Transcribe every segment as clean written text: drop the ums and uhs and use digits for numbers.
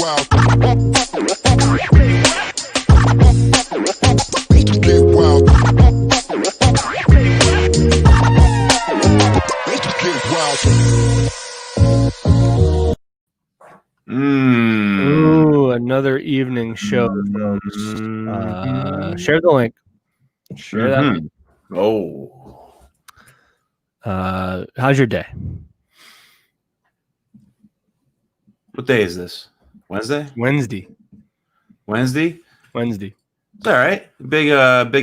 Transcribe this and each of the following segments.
Ooh, another evening show, folks. Share the link. Share that link. Oh. How's your day? What day is this? Wednesday? Wednesday. It's all right. Big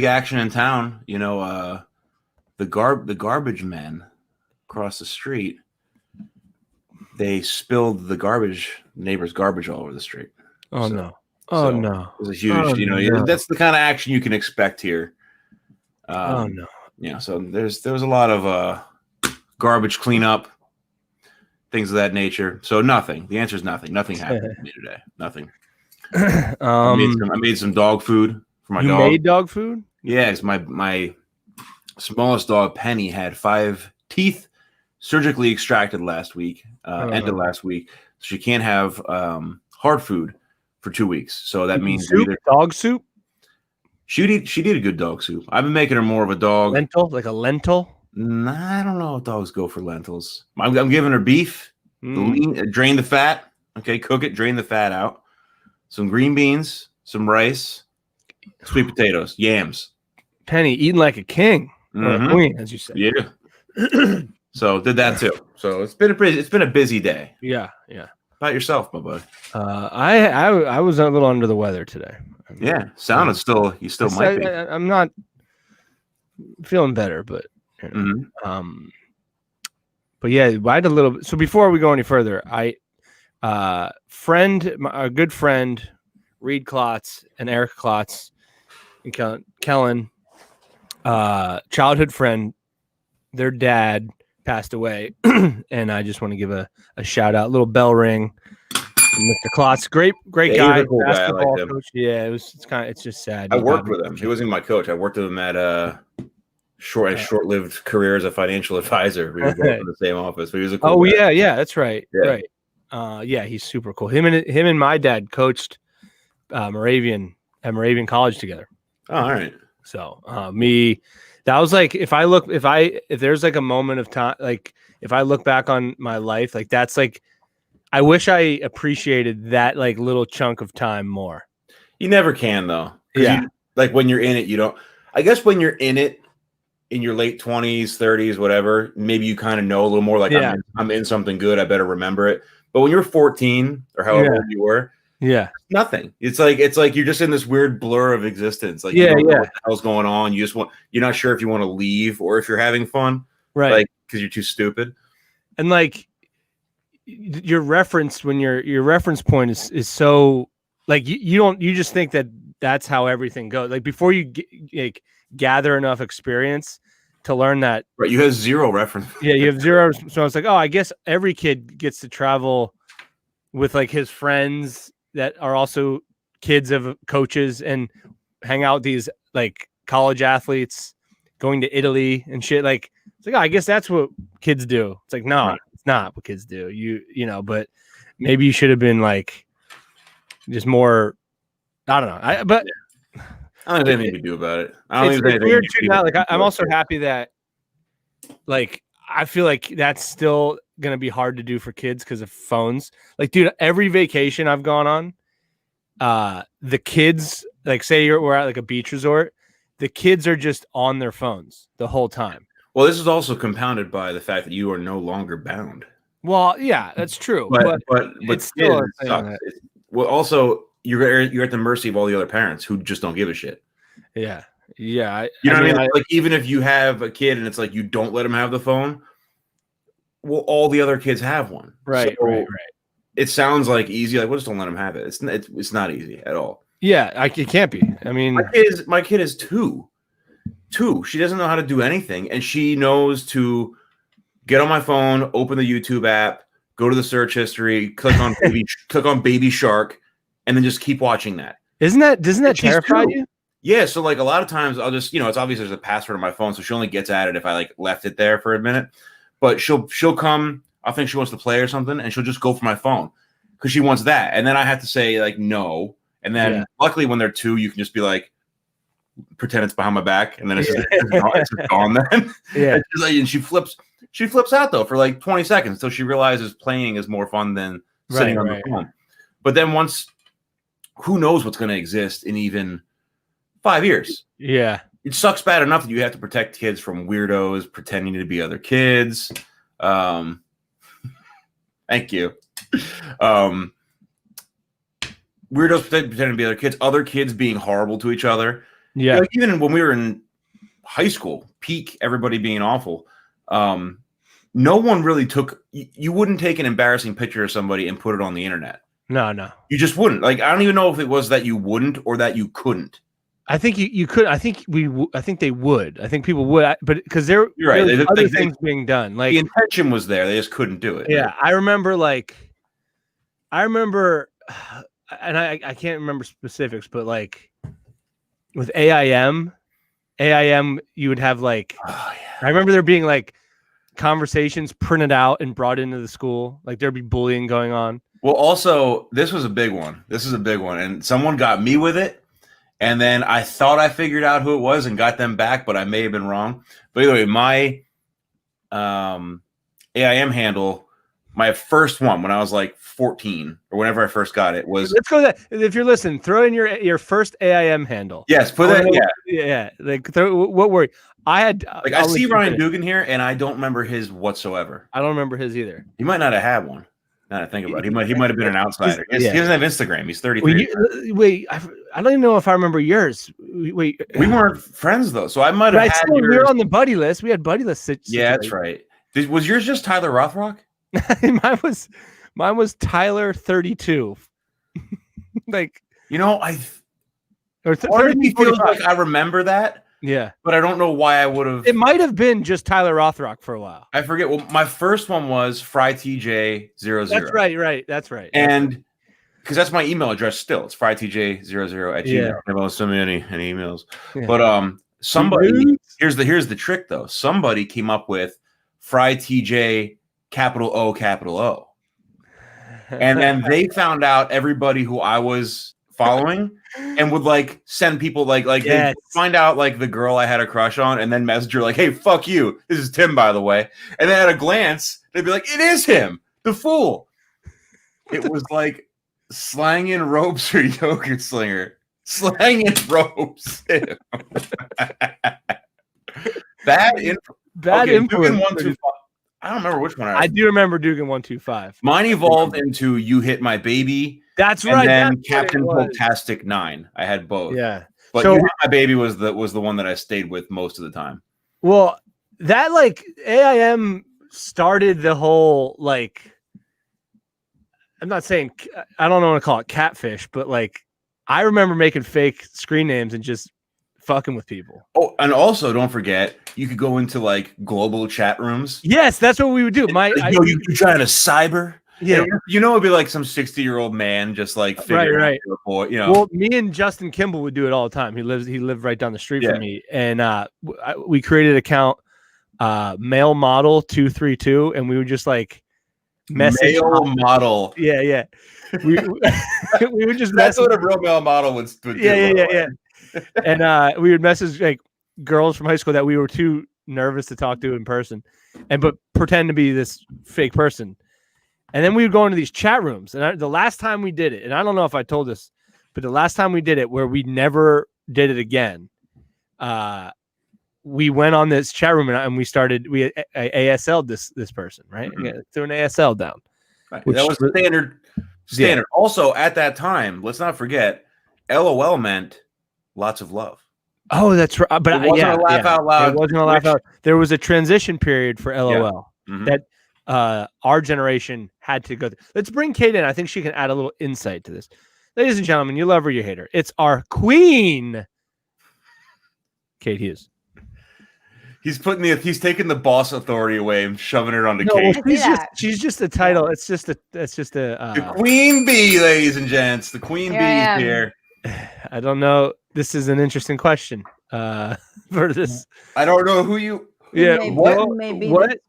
action in town. You know, the garbage men across the street, they spilled the neighbor's garbage all over the street. No. It was a huge, that's the kind of action you can expect here. No. Yeah, so there was a lot of garbage cleanup, things of that nature. So nothing. The answer is nothing. Nothing happened to me today. Nothing. I made some dog food for my dog. You made dog food? Yeah, it's my smallest dog, Penny, had 5 teeth surgically extracted last week, end of last week. So she can't have hard food for 2 weeks. So that means dog soup. She did a good dog soup. I've been making her more of a dog lentil, like a lentil. Nah, I don't know if dogs go for lentils. I'm giving her beef, drain the fat. Okay, cook it, drain the fat out. Some green beans, some rice, sweet potatoes, yams. Penny eating like a king or a queen, as you say. Yeah. So did that too. So it's been a busy day. Yeah. How about yourself, my bud? I was a little under the weather today. Yeah, sounded still. You still might be. I'm not feeling better, but but yeah, I had a little bit. So before we go any further, a good friend, Reed Klotz and Eric Klotz, and Kellen, childhood friend, their dad passed away, and I just want to give a shout out, little bell ring. Mr. Klotz, great guy, cool basketball guy. I coach. Yeah, it's just sad. I worked with him. He wasn't my coach. I worked with him at short-lived career as a financial advisor. We were both in the same office. But he was a cool guy. Yeah, that's right. Yeah. Right. He's super cool. Him and my dad coached Moravian College together. Oh, all right. So that was like if there's like a moment of time, like if I look back on my life, like that's like I wish I appreciated that like little chunk of time more. You never can though. Yeah. Like when you're in it, you don't. I guess when you're in it, in your late 20s, 30s, whatever, maybe you kind of know a little more. Like I'm in something good. I better remember it. But when you're 14 or however old you were, nothing. It's like you're just in this weird blur of existence. Like you don't know what the hell's going on. You're not sure if you want to leave or if you're having fun, right? Like because you're too stupid. And like your reference point is so like you just think that's how everything goes. Like before you gather enough experience to learn that. Right, you have zero reference. Yeah, you have zero. So it's like, oh, I guess every kid gets to travel with like his friends that are also kids of coaches and hang out with these like college athletes going to Italy and shit. Like it's like, oh, I guess that's what kids do. It's like, no, it's not what kids do. You know, but maybe you should have been like just more. I don't know. I don't have anything to do about it. It's weird too now. Like I'm also happy that, like, I feel like that's still gonna be hard to do for kids because of phones. Like, dude, every vacation I've gone on, the kids, like, say we're at like a beach resort, the kids are just on their phones the whole time. Well, this is also compounded by the fact that you are no longer bound. Well, yeah, that's true. But it's still well, also you're at the mercy of all the other parents who just don't give a shit. Yeah. You know what I mean? Like even if you have a kid and it's like you don't let them have the phone, well, all the other kids have one. Right. It sounds like easy. Like, well, just don't let them have it. It's not easy at all. Yeah, it can't be. I mean, my kid is two. She doesn't know how to do anything, and she knows to get on my phone, open the YouTube app, go to the search history, click on Baby Shark, and then just keep watching that. Doesn't that terrify you? Yeah, so like a lot of times I'll just, it's obvious there's a password on my phone, so she only gets at it if I like left it there for a minute. But she'll come, I think she wants to play or something, and she'll just go for my phone. because she wants that. And then I have to say like no. And then luckily when they're 2, you can just be like, pretend it's behind my back, and then it's just gone then. And she flips out though for like 20 seconds until she realizes playing is more fun than sitting on the phone. But then once, who knows what's going to exist in even 5 years? Yeah. It sucks bad enough that you have to protect kids from weirdos pretending to be other kids. Thank you. Weirdos pretending to be other kids being horrible to each other. Yeah. Like even when we were in high school, peak everybody being awful. No one really you wouldn't take an embarrassing picture of somebody and put it on the internet. No. You just wouldn't. Like, I don't even know if it was that you wouldn't or that you couldn't. I think you could. I think I think they would. I think people would, but because there were other things being done. Like the intention was there, they just couldn't do it. Yeah, right? I remember, and I can't remember specifics, but like with AIM, you would have like. Oh, yeah. I remember there being like conversations printed out and brought into the school. Like there'd be bullying going on. Well, also this was a big one. This is a big one, and someone got me with it. And then I thought I figured out who it was and got them back, but I may have been wrong. But anyway, my AIM handle, my first one when I was like 14 or whenever I first got it was. Let's go to that. If you're listening, throw in your first AIM handle. Yes, put that. Yeah. Like what were I had? Like I see Ryan Dugan here, and I don't remember his whatsoever. I don't remember his either. He might not have had one. Now that I think about it, he might have been an outsider. He doesn't have Instagram. He's 33. Wait, I don't even know if I remember yours. Wait, we weren't friends though, so I might have had yours. We were on the buddy list. We had buddy lists. Yeah, that's right. Was yours just Tyler Rothrock? mine was Tyler 32. Like or 30 feels like I remember that. Yeah, but I don't know why I would have. It might have been just Tyler Rothrock for a while. I forget. Well, my first one was FryTJ00. That's right. That's right. And because that's my email address still. It's FryTJ00@gmail. Never send me any emails. Yeah. But somebody here's the trick though. Somebody came up with FryTJ O. And then they found out everybody who I was following and would like send people like they find out like the girl I had a crush on and then message her like, hey, fuck you, this is Tim, by the way. And then at a glance they'd be like, it is him, the fool. It was like slanging ropes or yogurt slinger. Slanging ropes. Bad influence. I don't remember which one I do remember Dugan 125. Mine evolved into You Hit My Baby. That's right. And then Captain Fantastic 9. I had both. Yeah. But You Hit My Baby was the one that I stayed with most of the time. Well, that like AIM started the whole like, I'm not saying, I don't know what to call it, catfish, but like I remember making fake screen names and just fucking with people. Oh, and also don't forget, you could go into like global chat rooms. Yes, that's what we would do. You trying to cyber? Yeah, it'd be like some 60-year-old man just like figuring out your boy. You know, well, me and Justin Kimball would do it all the time. He lived right down the street from me, and we created an account, male model 232, and we would just like message male model. Yeah. We would just. That's what a real male model would do. Yeah. And we would message like girls from high school that we were too nervous to talk to in person, but pretend to be this fake person. And then we would go into these chat rooms. And the last time we did it, and I don't know if I told this, but the last time we did it, where we never did it again, we went on this chat room and we ASL'd this person, right? Mm-hmm. Yeah, threw an ASL down. Right. That was standard. Yeah. Also, at that time, let's not forget, LOL meant lots of love. Oh, that's right. But it wasn't a laugh out loud. It wasn't a laugh out. There was a transition period for LOL that our generation had to go through. Let's bring Kate in. I think she can add a little insight to this. Ladies and gentlemen, you love her, you hate her. It's our queen, Kate Hughes. He's taking the boss authority away and shoving it onto Kate. She's just a title. It's just a the queen bee, ladies and gents. The queen bee is here. I don't know. This is an interesting question. For this, I don't know who you. Yeah. What?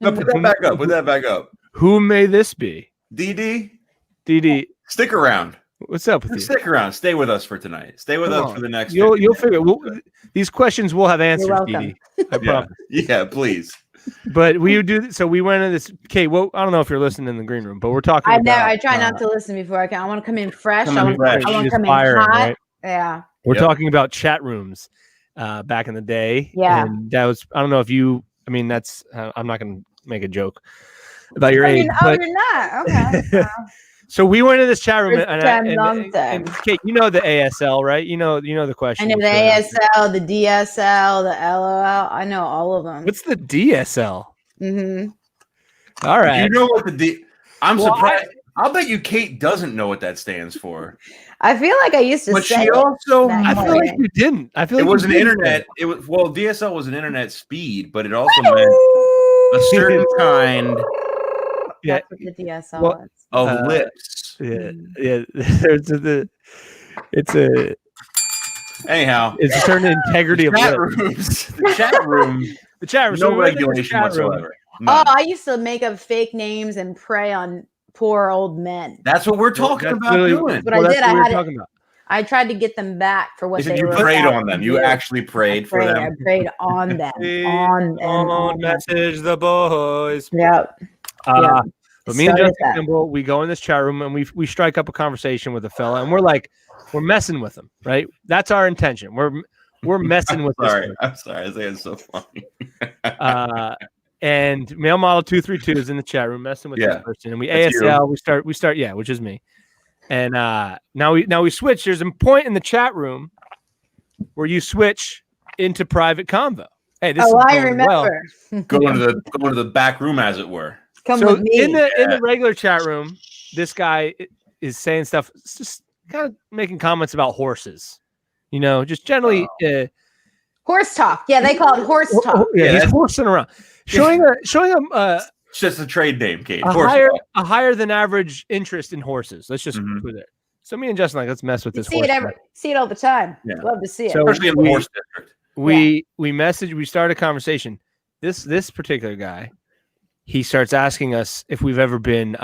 No, put that back up. Put that back up. Who may this be? DD. DD. Stick around. What's up with you? Stick around. Stay with us for tonight. Stay with us for the next. You'll figure. These questions will have answers, Dee. I promise. Yeah, please. But we do. So we went into this. Kate, well, I don't know if you're listening in the green room, but we're talking. I try not to listen before I want to come in fresh. I want to come in hot. Right? Yeah. We're talking about chat rooms back in the day. Yeah. And that was. I don't know if you. I mean, that's. I'm not going to make a joke about your age. You're not. Okay. So we went into this chat room, and Kate, you know the ASL, right? You know the question. I know the ASL, the DSL, the LOL. I know all of them. What's the DSL? Mm-hmm. All right. You know what the I'm surprised. I'll bet you Kate doesn't know what that stands for. I feel like I used to but say she also I feel like you didn't. I feel like it was an internet. It was DSL was an internet speed, but it also meant a certain kind. That's what the DSL was. Of lips. Yeah. It's a anyhow. It's a certain integrity of chat rooms. The chat room. The chat room. No regulation whatsoever. Oh, I used to make up fake names and prey on poor old men. That's what we're talking about doing. But I did. I tried to get them back for what they were. You prayed on them. You actually prayed for them. I prayed on them. on message the boys. Yep. But me and Justin Kimball, we go in this chat room and we strike up a conversation with a fella, and we're messing with him, right? That's our intention. We're messing with this. I'm sorry. I say it's so funny. And male model 232 is in the chat room messing with this person, and we ASL. We start, which is me. And now we switch. There's a point in the chat room where you switch into private convo. Hey, this is I remember. Going to the back room, as it were. Come with me. In the regular chat room, this guy is saying stuff, just kind of making comments about horses. You know, just generally horse talk. Yeah, they call it horse talk. Yeah, he's horsing around, showing him. It's just a trade name, Kate. A higher than average interest in horses. Let's just put it. So me and Justin let's mess with this. See it all the time. Yeah. Love to see it. So especially in the horse district. We start a conversation. This particular guy, he starts asking us if we've ever been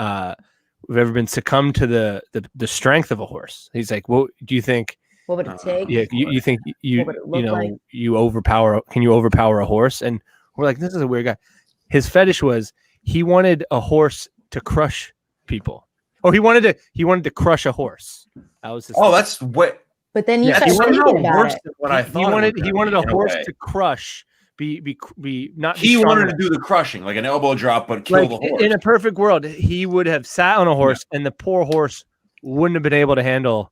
succumbed to the strength of a horse. He's like, "What do you think? What would it take? Yeah, you think you overpower? Can you overpower a horse?" And we're like, "This is a weird guy." His fetish was he wanted a horse to crush people. Oh, he wanted to crush a horse. That was his. That's what. But then you start thinking about it. What I thought he wanted a horse to crush. Be not. He wanted to do the crushing, like an elbow drop, but kill the horse. In a perfect world, he would have sat on a horse, and the poor horse wouldn't have been able to handle,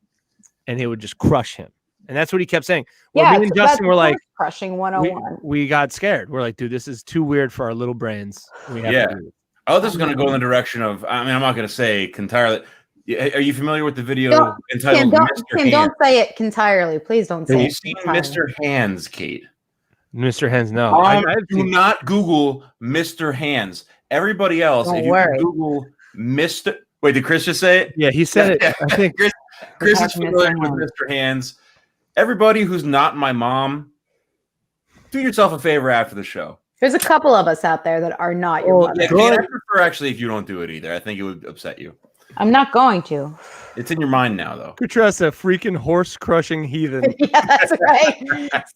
and he would just crush him. And that's what he kept saying. Well, me and Justin were like, crushing 101. We got scared. We're like, dude, this is too weird for our little brains. We have to do it. This is going to go in the direction of. I mean, I'm not going to say entirely. Are you familiar with the video entitled "Mr. Hands"? Don't say it entirely. Please don't say it. Have you seen Mr. Hands, Kate? Mr. Hands, no. Do not Google Mr. Hands. Everybody else, if you can Google Mr. Wait, did Chris just say it? Yeah, he said it. I think Chris is familiar with Mr. Hands. Everybody who's not my mom, do yourself a favor after the show. There's a couple of us out there that are not your mother. Yeah, Kate, I prefer actually if you don't do it either. I think it would upset you. I'm not going to. It's in your mind now, though. Kutressa, freaking horse-crushing heathen. Yeah, that's right.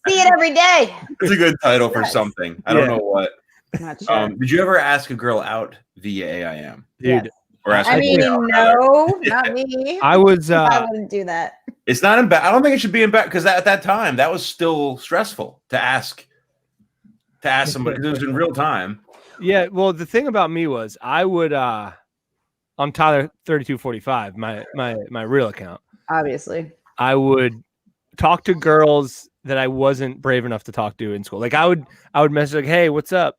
See it every day. It's a good title for something. I don't know what. Not sure. Did you ever ask a girl out via AIM? Dude. Yes. Or ask no, not me. I wouldn't do that. It's not in bad. I don't think it should be in bad because at that time that was still stressful to ask somebody because it was in real time. Yeah, well, the thing about me was I would on Tyler 3245, my real account. Obviously. I would talk to girls that I wasn't brave enough to talk to in school. Like I would message like, "Hey, what's up?"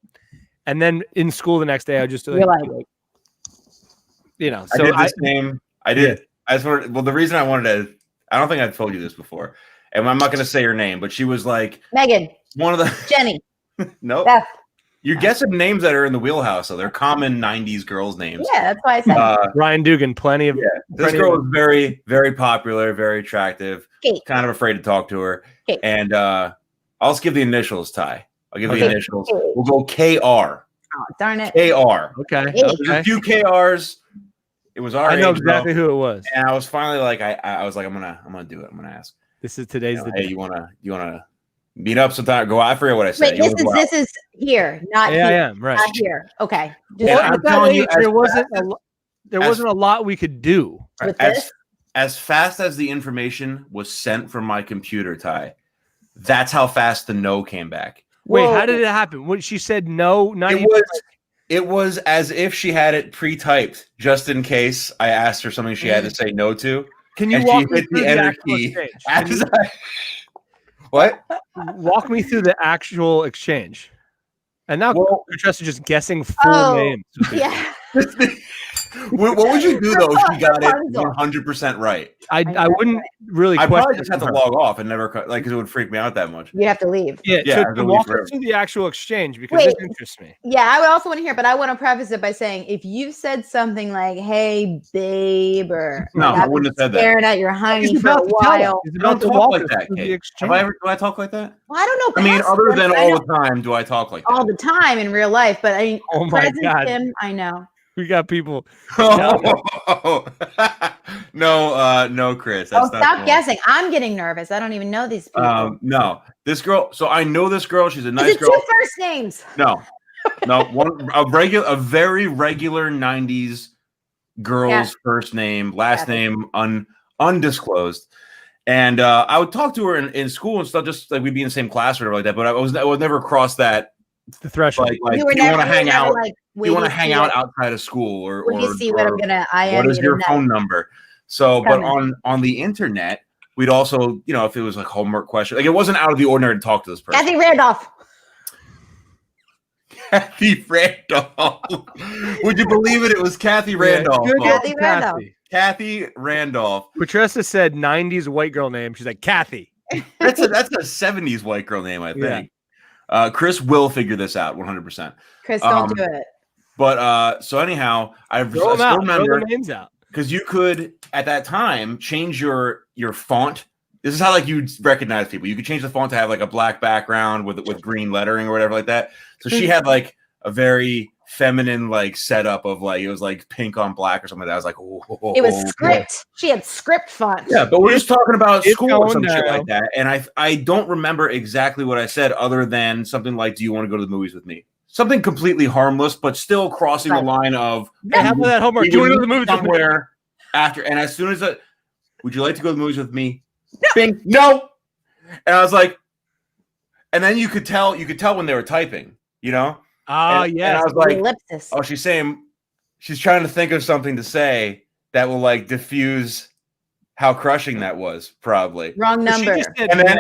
And then in school the next day I would just like so I did the same. I did. Yeah. I just wanted. Well, the reason I wanted to. I don't think I've told you this before, and I'm not going to say her name, but she was like Megan. One of the Jenny. No. Beth. You're guessing names that are in the wheelhouse, so they're common '90s girls' names. Yeah, that's why I said Ryan Dugan. Plenty of. Yeah, this girl was very, very popular, very attractive. Kate. Kind of afraid to talk to her. Kate. And I'll just give the initials, Ty. I'll give the initials. We'll go KR. Oh, darn it. KR. Okay. There's a few KRs. It was our I know age, exactly who it was. And I was finally like, I was like, I'm gonna do it. I'm gonna ask. This is today's the hey, day. you wanna meet up sometime? Go out. I forget what I said. Wait, this is here, not here. I am right. Not here. Okay. I'm telling you, there wasn't a lot we could do. With this? As fast as the information was sent from my computer, Ty, that's how fast the no came back. Wait, how did it happen? When she said no, it was as if she had it pre-typed just in case I asked her something she had to say no to. Can you walk me through the actual exchange? What? Walk me through the actual exchange. And now you're just guessing full names. Yeah. What would you do though if she got it 100% right? I wouldn't really. I probably just have to log off and never because it would freak me out that much. You have to leave. Yeah. So walk us through the actual exchange because this interests me. Yeah, I would also want to hear, but I want to preface it by saying if you said something like "Hey, babe," or I wouldn't have said that. Staring at your honey for a while. Don't talk like that, Kate. Do I talk like that? Well, I don't know. I mean, other than all the time, do I talk like that? All the time in real life, but I mean, oh my God, Tim, I know. We got people. No, Chris. That's stop guessing. I'm getting nervous. I don't even know these people. No, this girl. So I know this girl. She's a nice girl. Two first names. No, a very regular '90s girl's first name, last name undiscllosed. And I would talk to her in school and stuff, just like we'd be in the same class or whatever like that. But I would never cross that. The threshold. Like you want to hang out. You want to hang out outside of school, or you see what I'm gonna. What is your phone number? So, but on the internet, we'd also, if it was like homework question, like it wasn't out of the ordinary to talk to this person. Kathy Randolph. Kathy Randolph. Would you believe it? It was Kathy Randolph. Kathy Randolph. Kathy Randolph. Patricia said '90s white girl name. She's like Kathy. That's a '70s white girl name, I think. Yeah. Chris will figure this out 100%. Chris, don't do it. But so anyhow, I still remember names out because you could at that time change your font. This is how like you recognize people. You could change the font to have like a black background with green lettering or whatever like that. So she had like a very feminine like setup of like it was like pink on black or something like that. I was like, oh, it was script. She had script font. Yeah, but we're just talking about school or some shit like that. And I don't remember exactly what I said other than something like, "Do you want to go to the movies with me?" Something completely harmless, but still crossing the line of how about that homework? Do you want to go to the movies somewhere after? And as soon as would you like to go to the movies with me? No. Bing, no. And I was like, and then you could tell when they were typing, Oh, yeah. And I was like, ellipsis. Oh, she's trying to think of something to say that will like diffuse how crushing that was, probably. Wrong number. And then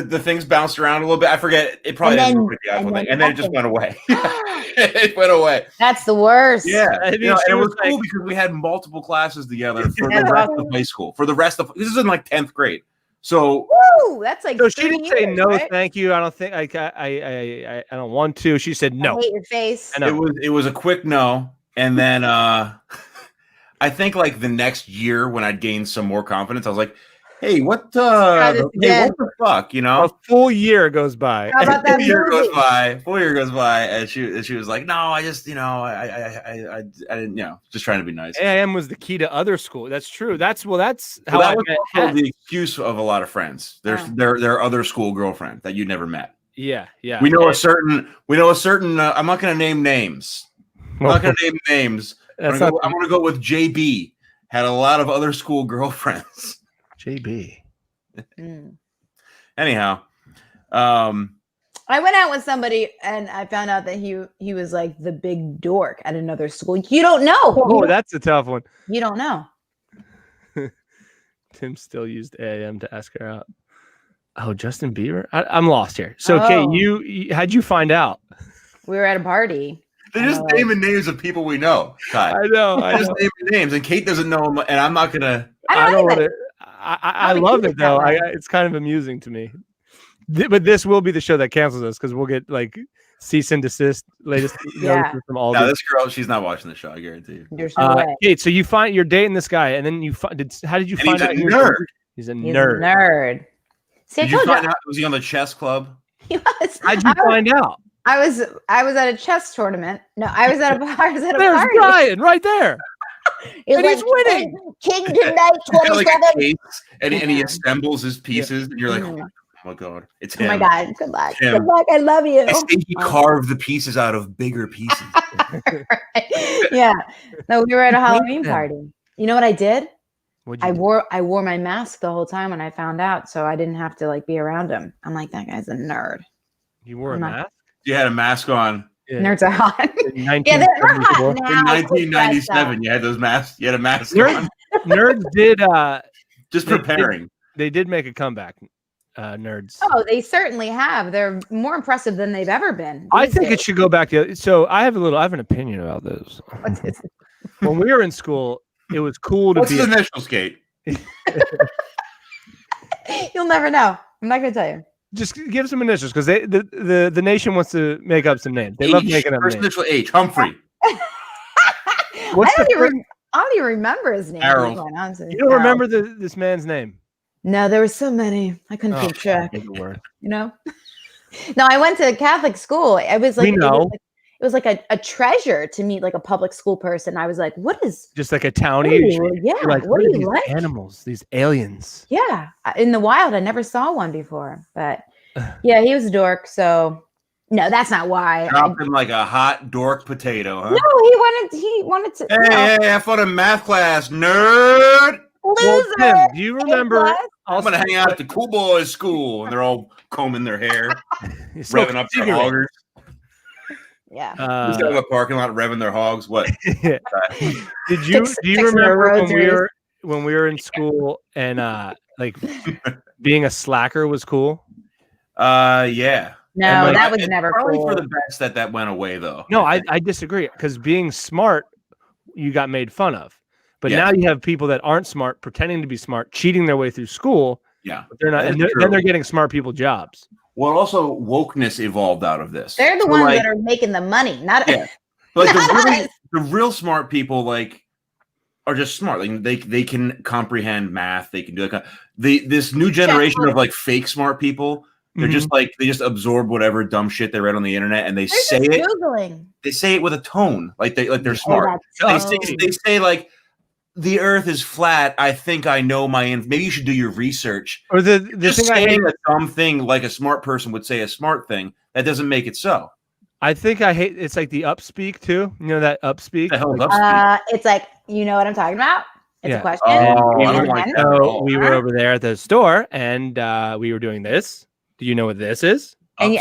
the things bounced around a little bit. I forget. It probably didn't work with the iPhone thing. And then it just went away. It went away. That's the worst. Yeah. And it was cool because we had multiple classes together for the rest of high school. This is in like 10th grade. So that's like so she didn't say no, right? Thank you. I don't think I don't want to. She said no. I hate your face. It was a quick no. And then I think like the next year when I'd gained some more confidence, I was like, "Hey, what the fuck?" A full year goes by. How about that? Full year goes by, and she was like, "No, I just, I didn't, just trying to be nice." AIM was the key to other school. That's true. That's how that was also the excuse of a lot of friends. There's their other school girlfriend that you never met. Yeah. We know a certain. I'm not going to name names. I'm not going to name names. I'm going to go with JB. Had a lot of other school girlfriends. JB. Anyhow, I went out with somebody and I found out that he was like the big dork at another school. You don't know. Oh, that's a tough one. You don't know. Tim still used AIM to ask her out. Oh, Justin Bieber? I'm lost here. So, Kate, how'd you find out? We were at a party. They're just naming names of people we know. Ty. I know. I just naming names, and Kate doesn't know them, and I'm not gonna. I don't want to. I love it though. It's kind of amusing to me. But this will be the show that cancels us because we'll get like cease and desist latest from all. No, this girl, she's not watching the show. I guarantee you. Kate, so you're dating this guy, and then how did you find out? He's a nerd. See, did you find out? Was he on the chess club? He was. How'd you find out? I was at a chess tournament. No, I was at a party. There's Brian right there. And he's winning. King tonight, 27. Like and he assembles his pieces, and you're like, oh my God, it's him. Oh my God, good luck. Him. Good luck. I love you. I think he carved the pieces out of bigger pieces. Yeah. No, we were at a Halloween party. You know what I did? I wore my mask the whole time when I found out, so I didn't have to like be around him. I'm like, that guy's a nerd. You wore a mask? You had a mask on. Yeah. Nerds are hot. In 1974. In 1997, you had those masks. You had a mask on. Nerds did. Just preparing. They did make a comeback. Nerds. Oh, they certainly have. They're more impressive than they've ever been. I think it should go back to. So I have an opinion about this. When we were in school, it was cool to What's be. What's his initial skate? You'll never know. I'm not going to tell you. Just give some initials because the nation wants to make up some names. They love making up names. First initial H. Humphrey. I don't even remember his name. Harold. You don't remember this man's name? No, there were so many. I couldn't keep track. You know? No, I went to Catholic school. I was like, it was like a treasure to meet like a public school person. I was like, what is just like a townie? Yeah. Like, what are these like? Animals, these aliens. Yeah. In the wild, I never saw one before. But yeah, he was a dork. So no, that's not why. Dropped him like a hot dork potato, huh? No, he wanted to. Hey, have fun in math class, nerd. Loser. Well, Tim, do you remember? I'm gonna hang out at the cool boys' school, and they're all combing their hair, revving up their hoggers. Yeah. Just out of the parking lot revving their hogs. What? Do you remember when we were in school and like being a slacker was cool? Yeah. No, like, that was never probably cool. for the best that went away though. No, I disagree because being smart, you got made fun of. But now you have people that aren't smart, pretending to be smart, cheating their way through school. Yeah, but they're not, and then they're getting smart people jobs. Well, also wokeness evolved out of this. They're the ones that are making the money, not But the real smart people like are just smart. Like they can comprehend math. They can do like this new generation of like fake smart people. They're just like they just absorb whatever dumb shit they read on the internet and they say it. Googling. They say it with a tone, like they're smart. They say like the Earth is flat. I think I know maybe you should do your research. Or the just thing saying a dumb thing like a smart person would say a smart thing that doesn't make it so. I think I hate it's like the upspeak too. You know that upspeak? The hell is upspeak? It's like you know what I'm talking about. It's a question. We were over there at the store and we were doing this. Do you know what this is? And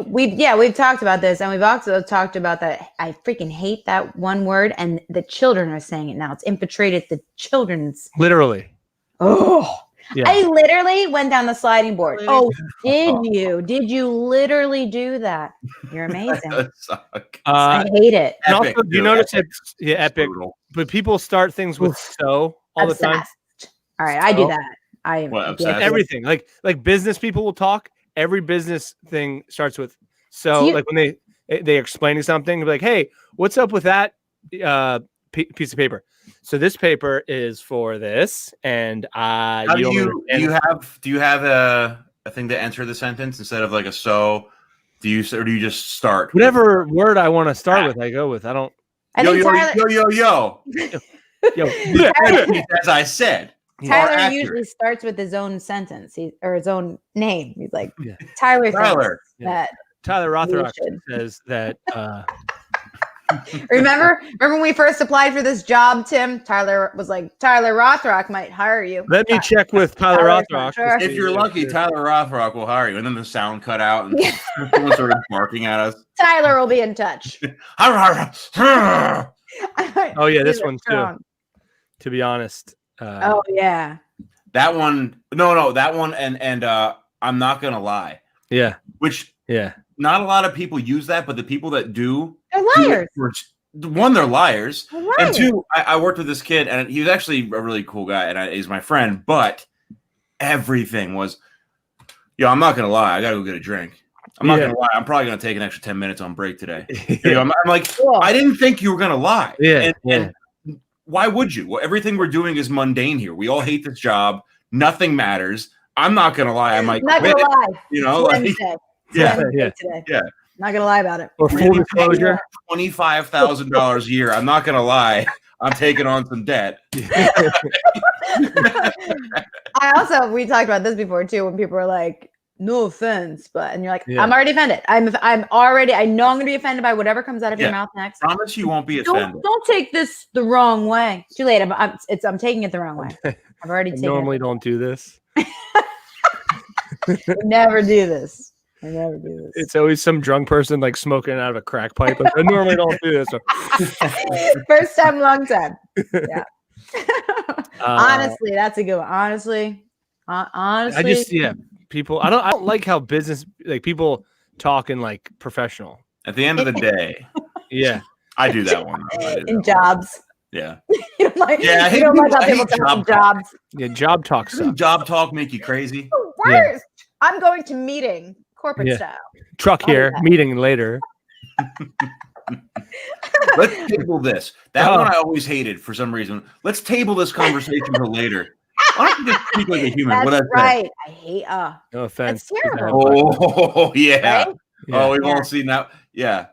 we've talked about this, and we've also talked about that. I freaking hate that one word, and the children are saying it now. It's infiltrated the children's. Literally. Oh, yeah. I literally went down the sliding board. Oh, did you? Did you literally do that? You're amazing. I hate it. And also, do you notice it's epic? Brutal. But people start things with so all the time. All right, I do that. Everything like business people will talk. Every business thing starts with so. Like when they're explaining something, they're like, "Hey, what's up with that piece of paper?" So this paper is for this, and do you have a thing to enter the sentence instead of like a so? Do you just start whatever word I want to start with? I go with. I don't. Yo. As I said. Tyler usually starts with his own sentence or his own name. He's like, Tyler. That Tyler Rothrock says that. Remember when we first applied for this job, Tim? Tyler was like, Tyler Rothrock might hire you. Let me check with Tyler Rothrock. Sure. If you're lucky, Tyler Rothrock will hire you. And then the sound cut out and someone started barking at us. Tyler will be in touch. Oh, yeah, this one too. To be honest. Oh yeah, that one. No, that one. And I'm not gonna lie. Yeah. Not a lot of people use that, but the people that do, they're liars. One, they're liars, and two, I worked with this kid, and he was actually a really cool guy, and he's my friend. But everything was, I'm not gonna lie. I gotta go get a drink. I'm not gonna lie. I'm probably gonna take an extra 10 minutes on break today. I'm like, I didn't think you were gonna lie. And why would you? Well, everything we're doing is mundane here. We all hate this job. Nothing matters. I'm not gonna lie. I might not quit. Gonna lie. Yeah. Not gonna lie about it. Or full disclosure, $25,000 a year. I'm not gonna lie. I'm taking on some debt. We talked about this before too, when people are like, no offense, but, and you're like, I'm already offended. I know I'm going to be offended by whatever comes out of your mouth next. Promise you won't be offended. Don't take this the wrong way. Too late. I'm taking it the wrong way. I've already taken normally don't do this. Never do this. I never do this. It's always some drunk person like smoking out of a crack pipe. Like, I normally don't do this. First time, long time. Yeah. Honestly, that's a good one. Honestly, I people. I don't like how business people talking like professional. At the end of the day, I do that one. In jobs. Yeah. You don't like, I hate how people talk jobs. Yeah, job talk stuff. Job talk make you crazy. Worst. I'm going to meeting. Corporate style. Truck here, meeting later. Let's table this. That one I always hated for some reason. Let's table this conversation for later. Why don't you just speak like a human? That's right. I hate. No offense. That's terrible. Oh yeah. Right? Oh, we've all seen that. Yeah.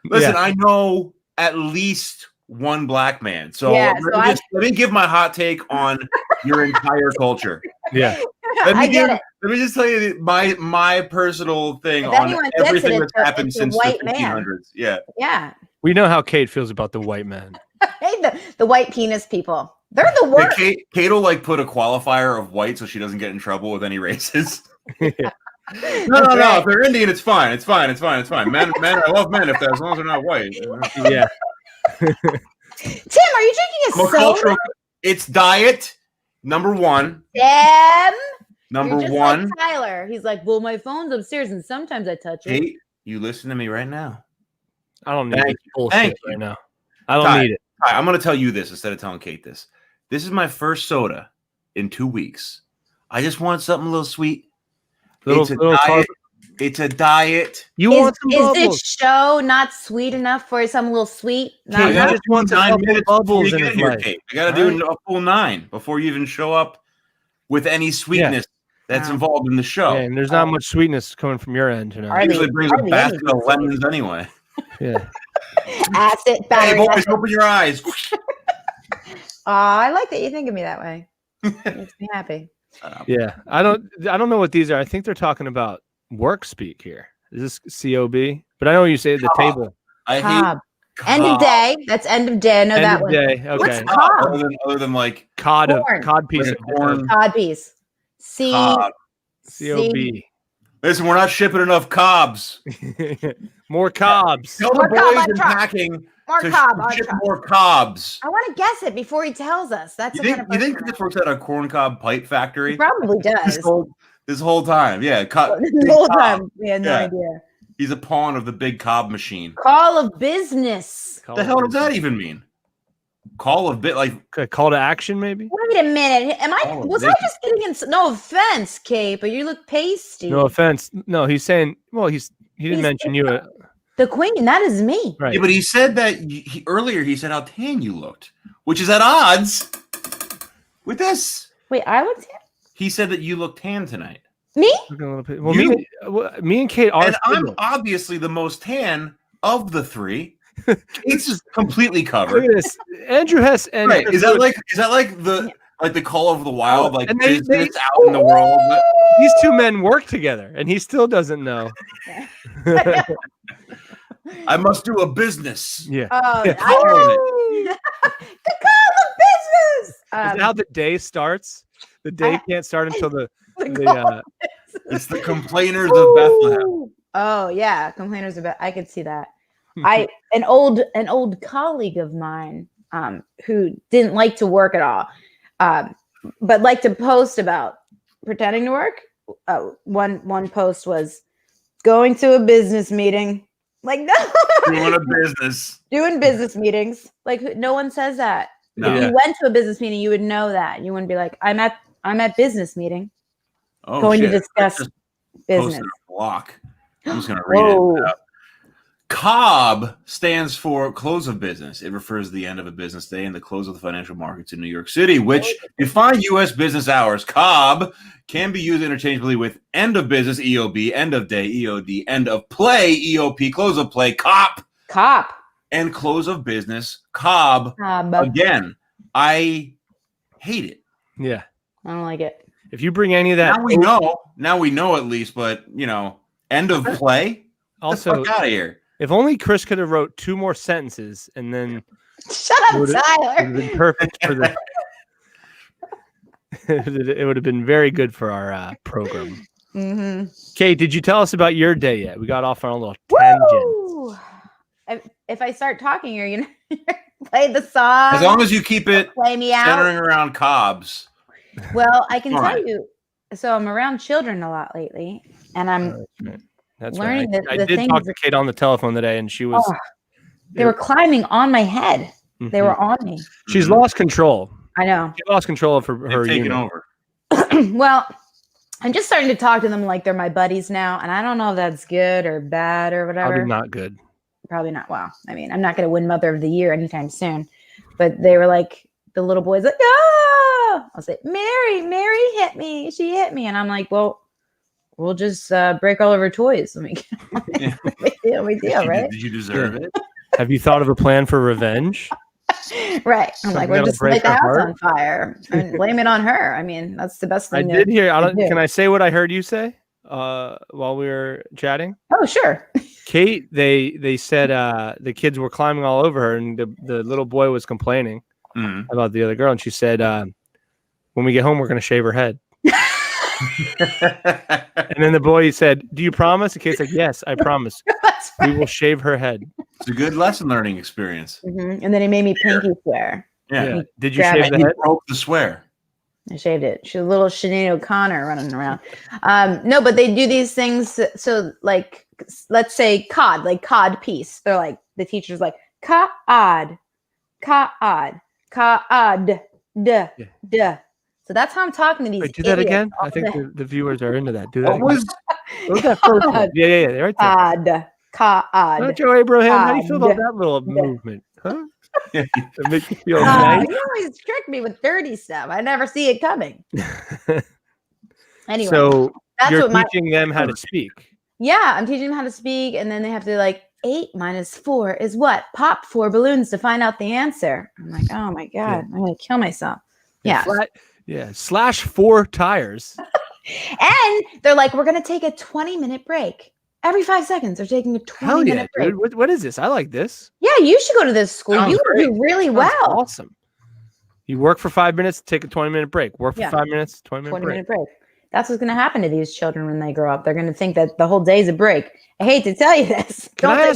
Listen, I know at least one black man. So, let me give my hot take on your entire culture. Yeah. Let me just tell you my personal thing on everything that's happened since the 1500s. Yeah. Yeah. We know how Kate feels about the white man. I hate the white penis people. They're the worst. Kate will put a qualifier of white so she doesn't get in trouble with any races. No. If they're Indian, it's fine. It's fine. Men, I love men as long as they're not white. Yeah. Tim, are you drinking a soda? It's diet number one. Tim. Number You're just one. like Tyler. He's like, well, my phone's upstairs and sometimes I touch it. Kate, you listen to me right now. I don't need this bullshit right now. I don't need it. I'm going to tell you this instead of telling Kate this. This is my first soda in 2 weeks. I just want something a little sweet. It's a diet. You want some bubbles. Is this show not sweet enough for some little sweet? I just want 9 minutes bubbles in it. I got to do a full 9 before you even show up with any sweetness that's involved in the show. Yeah, and there's not much sweetness coming from your end tonight. It usually brings a basket of lemons anyway. Yeah. Acid battery. Hey, boys, open your eyes. I like that you think of me that way. It makes me happy. Yeah, I don't know what these are. I think they're talking about work speak here. Is this COB? But I know you say the table. I hate end of day. That's end of day. I know that one. Day. Okay. What's cob? Other than like cod piece like of corn. Cod piece. COB. Listen, we're not shipping enough cobs. More cobs. Tell the boys in packing to ship more cobs. I want to guess it before he tells us. That's you think Chris works at a corn cob pipe factory? He probably does. This whole time, yeah. The whole time, we had no idea. He's a pawn of the big cob machine. Call of business. What the hell does that even mean? Call of call to action, maybe. Wait a minute. Was I just getting in? No offense, Kate, but you look pasty. No offense. No, he's saying. Well, he didn't mention you. The queen. That is me. Right. Yeah, but he said that earlier. He said how tan you looked, which is at odds with this. Wait, I looked tan? He said that you look tan tonight. Me? Well, me and Kate are. And I'm obviously the most tan of the three. It's just completely covered. Look at this. Andrew Hess and is that like the call of the wild, like business out in the world? world? These two men work together, and he still doesn't know. I must do a business. Yeah. The call of business. Is that how the day starts? The day can't start until it's the complainers of Bethlehem. Oh yeah, complainers of Bethlehem. I could see that. An old colleague of mine who didn't like to work at all, but liked to post about pretending to work. One post was going to a business meeting. Like, no, doing business meetings. Like, no one says that. No. If you went to a business meeting, you would know that. You wouldn't be like, I'm at business meeting. Going to discuss business. Block. I'm just gonna read it. COB stands for close of business. It refers to the end of a business day and the close of the financial markets in New York City, which define U.S. business hours. COB can be used interchangeably with end of business, EOB, end of day, EOD, end of play, EOP, close of play, COP. and close of business. Cobb. Again, I hate it. Yeah. I don't like it. If you bring any of that, now we know at least, but end of play. Also, get the fuck out of here. If only Chris could have wrote 2 more sentences and then shut up, Tyler. It would have been perfect for the. It would have been very good for our program. Mm-hmm. Kate, did you tell us about your day yet? We got off on a little tangent. If I start talking, you're gonna play the song. As long as you keep it play me centering out. around Cobb's. Well, I can tell you. So I'm around children a lot lately, and I'm learning right. I did talk to Kate on the telephone today, and she was. They were climbing on my head. Mm-hmm. They were on me. She's lost control. I know. She lost control of her taking over. Well, I'm just starting to talk to them like they're my buddies now, and I don't know if that's good or bad or whatever. Probably not good. Probably not. Well, I mean, I'm not going to win Mother of the Year anytime soon, but they were like, the little boy's like, ah! I was like, Mary hit me. She hit me. And I'm like, well, we'll just break all of her toys. We deal, right? Did you deserve it? Have you thought of a plan for revenge? Right. I'm like, we'll just light the house on fire and blame it on her. I mean, that's the best thing. I did hear. Can I say what I heard you say while we were chatting? Oh, sure. Kate, they said the kids were climbing all over her, and the little boy was complaining about the other girl, and she said, when we get home, we're going to shave her head. And then the boy said, do you promise? And Kate's like, yes, I promise. Right. We will shave her head. It's a good lesson learning experience. Mm-hmm. And then he made me pinky swear. Yeah. Did you shave the head? Broke the swear. I shaved it. She's a little Sinead O'Connor running around. No, but they do these things. So like, let's say cod, like cod piece. They're like, the teacher's like, cod. So that's how I'm talking to these. Wait, do that again. I think the viewers are into that. Do that. What was that first one? Yeah. Right there. Cod. Oh, Joe Abraham, how do you feel about that little movement? Huh? It makes you feel nice. You always trick me with dirty stuff. I never see it coming. Anyway, so that's you're teaching them how to speak. Yeah, I'm teaching them how to speak, and then they have to 8 minus 4 is what? Pop 4 balloons to find out the answer. I'm like, oh my god, I'm gonna kill myself. Yeah. Slash 4 tires. And they're like, we're gonna take a 20-minute break. Every 5 seconds, they're taking a 20-minute break. Dude. What is this? I like this. Yeah, you should go to this school. You would do really well. Awesome. You work for 5 minutes, take a 20-minute break. Work for 5 minutes, 20-minute break. That's what's going to happen to these children when they grow up. They're going to think that the whole day is a break. I hate to tell you this. They're all going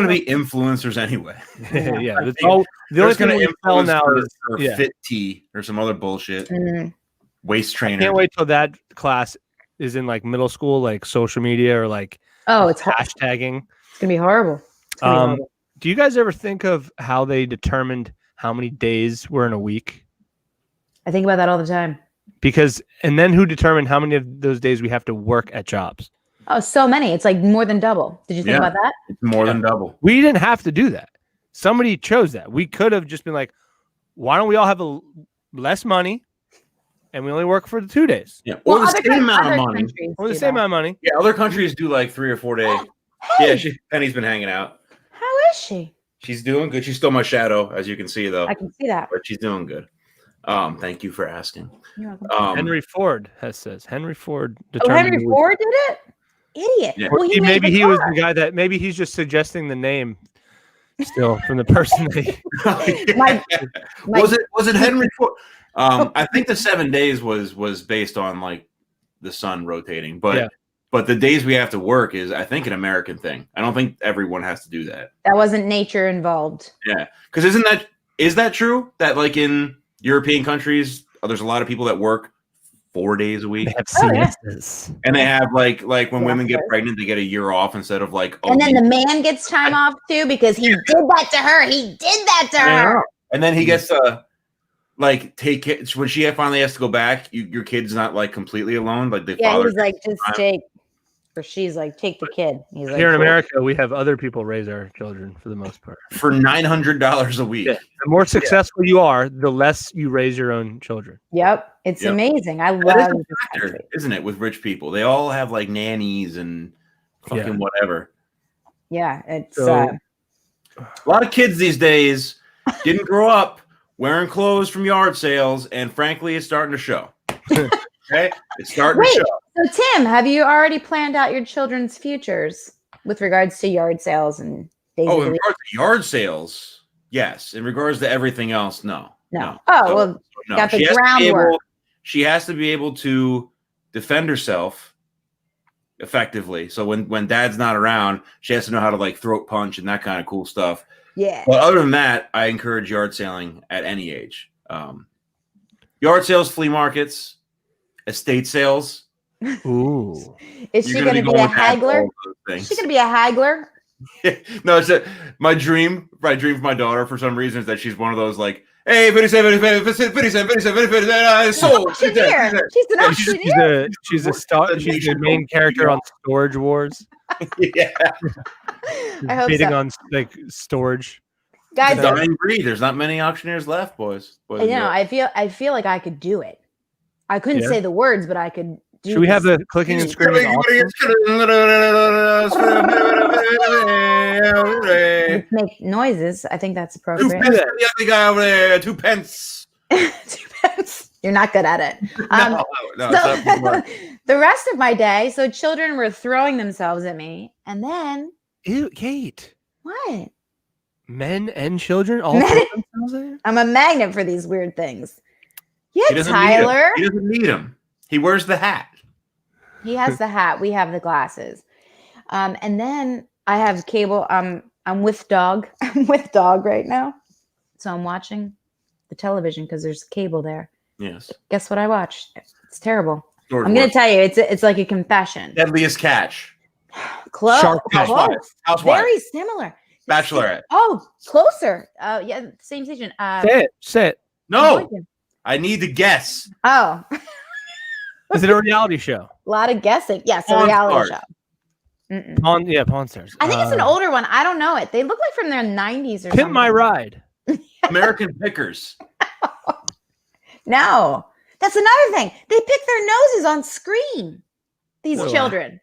to be influencers anyway. Yeah. The only thing we tell now is Fit Tea or some other bullshit. Mm-hmm. Waist trainer. I can't wait till that class is in middle school, social media or it's hashtagging. It's gonna be horrible. Do you guys ever think of how they determined how many days were in a week? I think about that all the time. And then who determined how many of those days we have to work at jobs? Oh, so many. It's more than double. Did you think about that? It's more than double. We didn't have to do that. Somebody chose that. We could have just been like, why don't we all have less money? And we only work for the 2 days. Yeah. Or the same amount of money. Or the same amount of money. Yeah, other countries do 3 or 4 days. Hey. Yeah, Penny's been hanging out. How is she? She's doing good. She's still my shadow, as you can see, though. I can see that. But she's doing good. Thank you for asking. You're welcome. Henry Ford says. Henry Ford determined. Oh, Henry Ford did it? Idiot. Yeah. Well, maybe he was the guy that maybe he's just suggesting the name still from the person that was it Henry Ford? I think the 7 days was based on the sun rotating, but the days we have to work is, I think, an American thing. I don't think everyone has to do that. That wasn't nature involved. Yeah, because is that true that in European countries there's a lot of people that work 4 days a week? They have siestas. And they have when women get pregnant, they get a year off instead of and then the man gets time off too because he did that to her. He did that to her. And then he gets to take it when she finally has to go back. Your kid's not completely alone. The father. He's just take, or she's take the kid. He's here in America, we have other people raise our children for the most part for $900 a week. Yeah. The more successful you are, the less you raise your own children. Yep, it's amazing. I love this country, isn't it? With rich people, they all have nannies and fucking whatever. Yeah, it's. A lot of kids these days didn't grow up wearing clothes from yard sales, and frankly, it's starting to show. Okay, it's starting to show. So Tim, have you already planned out your children's futures with regards to yard sales and days in regards to yard sales, yes. In regards to everything else, no. Oh, well, got the groundwork. She has to be able to defend herself effectively. So when dad's not around, she has to know how to like throat punch and that kind of cool stuff. Yeah. But other than that, I encourage yard sailing at any age. Yard sales, flea markets, estate sales. Ooh. Is she going to be a haggler? Is she going to be a haggler? No, it's my dream for my daughter for some reason is that she's one of those like, hey, 57, sold. She's an auctioneer. She's the main character on Storage Wars. Yeah. I hope bidding so. on like storage. Guys, dying breed. There's not many auctioneers left, boys. You know, I feel like I could do it. I couldn't say the words, but I could do Should we have the clicking and screaming? Make noises. I think that's appropriate. 2 pence. The other guy over there. 2 pence. 2 pence. You're not good at it. No, the rest of my day, so children were throwing themselves at me, and then Ew, Kate. What? Men and children all throw themselves at you? I'm a magnet for these weird things. Yeah, He Tyler. He doesn't need him. He wears the hat. He has the hat. We have the glasses. And then I have cable. I'm with dog. I'm with dog right now. So I'm watching the television because there's cable there. Yes. Guess what I watched? It's terrible. George I'm going to tell you, it's like a confession. Deadliest Catch. Close. Housewives. Very similar. Bachelorette. Oh, closer. Yeah, same season. Say it. No. I need to guess. Oh. Is it a reality show? A lot of guessing. Yes, a Pawn reality Stars. show. Pawn Stars. I think it's an older one. I don't know it. They look like from their 90s or something. Pimp My Ride. American Pickers. No. That's another thing. They pick their noses on screen. These children.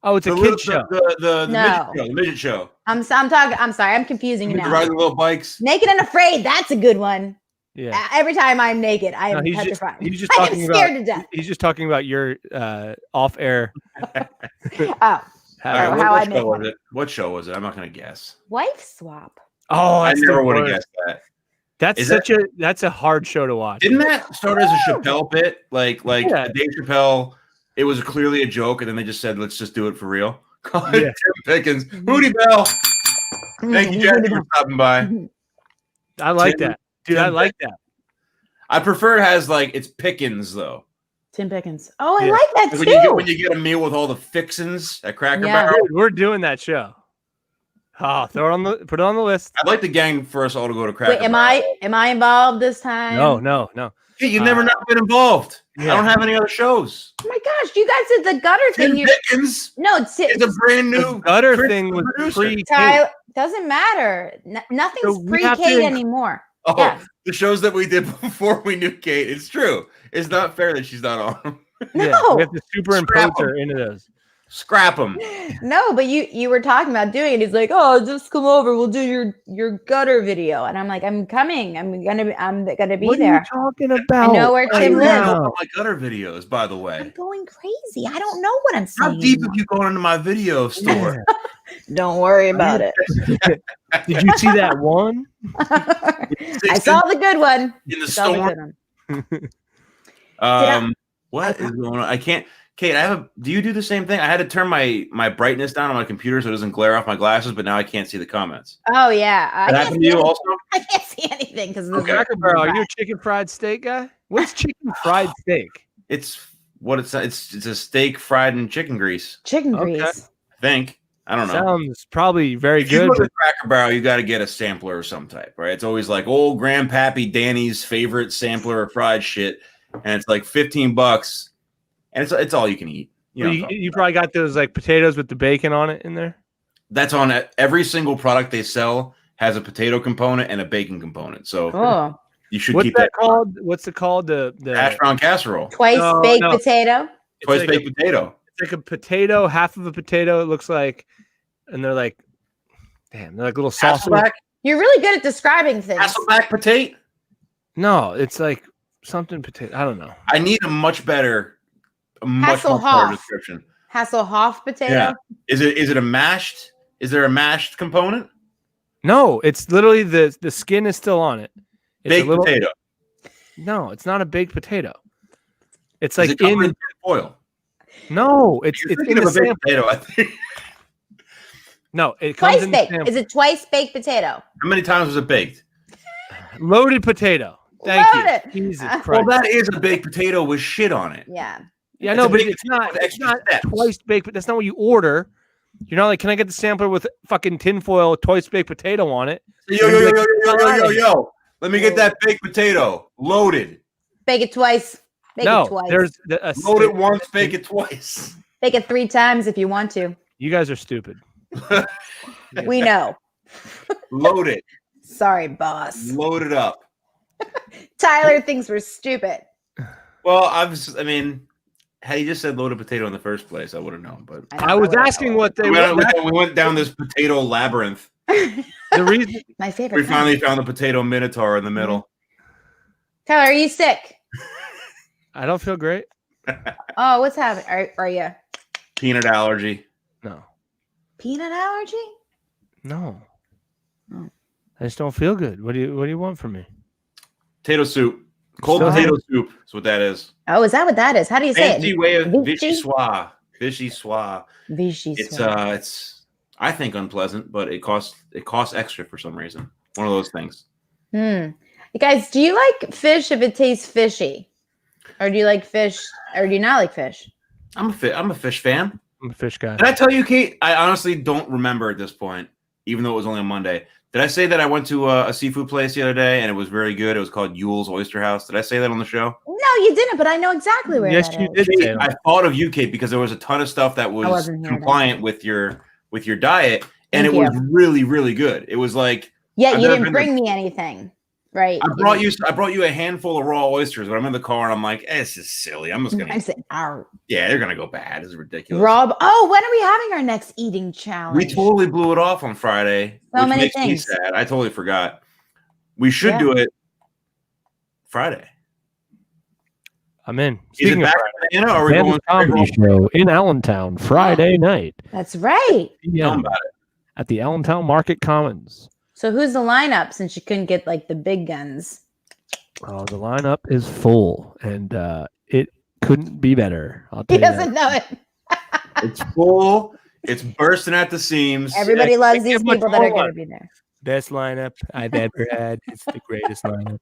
Oh, it's a kid show. The midget show. I'm sorry. I'm confusing you now. Riding little bikes. Naked and Afraid. That's a good one. Yeah. Every time I'm naked, I am petrified. He's just I am talking scared to death. He's just talking about your off-air. How I make money. What show was it? I'm not going to guess. Wife Swap. Oh, I never would have guessed that. That's a hard show to watch. Didn't that start as a Chappelle bit? Like Dave Chappelle, it was clearly a joke, and then they just said, let's just do it for real. Tim Pickens, Hootie Bell. Thank you, Jackie, for stopping by. I like that. Dude, I like that. I prefer it has it's Pickens though. Tim Pickens. Oh, I like that too. When you get a meal with all the fixins at Cracker Barrel. Dude, we're doing that show. Oh, put it on the list. I'd like the gang for us all to go to Cracker Barrel. Am I involved this time? No. Hey, you've never not been involved. Yeah. I don't have any other shows. Oh my gosh, you guys did the gutter Tim thing. Pickens. No, it's a brand new the gutter thing was pre-Kate. Doesn't matter. Nothing's pre-Kate anymore. Oh, yeah. The shows that we did before we knew Kate. It's true. It's not fair that she's not on them. No. We have to superimpose her into those. Scrap them. No, but you were talking about doing it. He's like, oh, just come over. We'll do your gutter video. And I'm like, I'm coming. I'm gonna be there. What are you talking about? I know where Tim lives. My gutter videos, by the way. I'm going crazy. I don't know what I'm saying. How deep have you gone into my video store? Don't worry about it. Did you see that one? I saw the good one. In the storm. What is going on? I can't. Kate, do you do the same thing? I had to turn my brightness down on my computer so it doesn't glare off my glasses, but now I can't see the comments. Oh yeah. That happened to you also? I can't see anything because Cracker Barrel. Are you a chicken fried steak guy? What's chicken fried steak? It's a steak fried in chicken grease. Chicken grease. I think. I don't know. Sounds probably very if good. You go to Cracker Barrel, you got to get a sampler of some type, right? It's always like old Grandpappy Danny's favorite sampler of fried shit, and it's like $15, and it's all you can eat. You probably got those potatoes with the bacon on it in there. That's on it. Every single product they sell has a potato component and a bacon component. So you should keep that called. What's it called? The hash brown casserole. Twice baked potato. Twice baked potato. It's like a potato, half of a potato. It looks like, and they're like, Damn, they're like little sausage. You're really good at describing things. Hasselback potato? No, it's like something potato. I don't know. I need a much better description. Hasselhoff potato? Yeah. Is it a mashed? Is there a mashed component? No, it's literally the skin is still on it. It's baked potato. No, it's not a baked potato. It's like in foil. No, it's in the baked potato, I think. No, it comes twice baked. Is it twice baked potato? How many times was it baked? Loaded potato. Thank you. Jesus Christ. Well, that is a baked potato with shit on it. Yeah. Yeah, no, but it's not twice baked. But that's not what you order. You're not like, can I get the sampler with fucking tinfoil twice baked potato on it? Yo. Let me get that baked potato loaded. Bake it twice. Bake it twice. There's load it once, bake it twice. Bake it 3 times if you want to. You guys are stupid. We know. Load it. Sorry, boss. Load it up. Tyler thinks we're stupid. Well, I mean, had you just said loaded potato in the first place, I would have known. But I was asking what they we went down this potato labyrinth. The reason my favorite. We finally found the potato minotaur in the middle. Tyler, are you sick? I don't feel great. Oh, what's happening? Are you? Peanut allergy. No. Peanut allergy? No. Oh. I just don't feel good. What do you want from me? Potato soup. Cold potato soup is what that is. Oh, is that what that is? How do you say it? Fancy way of vichyssoise. Vichyssoise. It's I think unpleasant, but it costs extra for some reason. One of those things. You guys, do you like fish if it tastes fishy? Or do you like fish or do you not like fish? I'm a fish fan. I'm a fish guy. Did I tell you, Kate? I honestly don't remember at this point, even though it was only on Monday. Did I say that I went to a seafood place the other day and it was very good? It was called Yule's Oyster House. Did I say that on the show? No, you didn't, but I know exactly where yes, that you is. did. I thought of you, Kate, because there was a ton of stuff that was compliant with your diet, and it was really, really good. It was like you didn't bring me anything. Right. I brought you a handful of raw oysters, but I'm in the car and I'm like, this is silly. I'm just gonna yeah, they're gonna go bad. This is ridiculous. Rob, when are we having our next eating challenge? We totally blew it off on Friday. So which many makes things. me sad. I totally forgot. We should do it Friday. I'm in. Is it back in Atlanta or are we going comedy show in Allentown Friday night? That's right. Yeah. About it. At the Allentown Market Commons. So who's the lineup since you couldn't get like the big guns? Oh, the lineup is full and it couldn't be better. I'll tell he doesn't know it. It's full. It's bursting at the seams. Everybody loves these people that are going to be there. Best lineup I've ever had. It's the greatest lineup.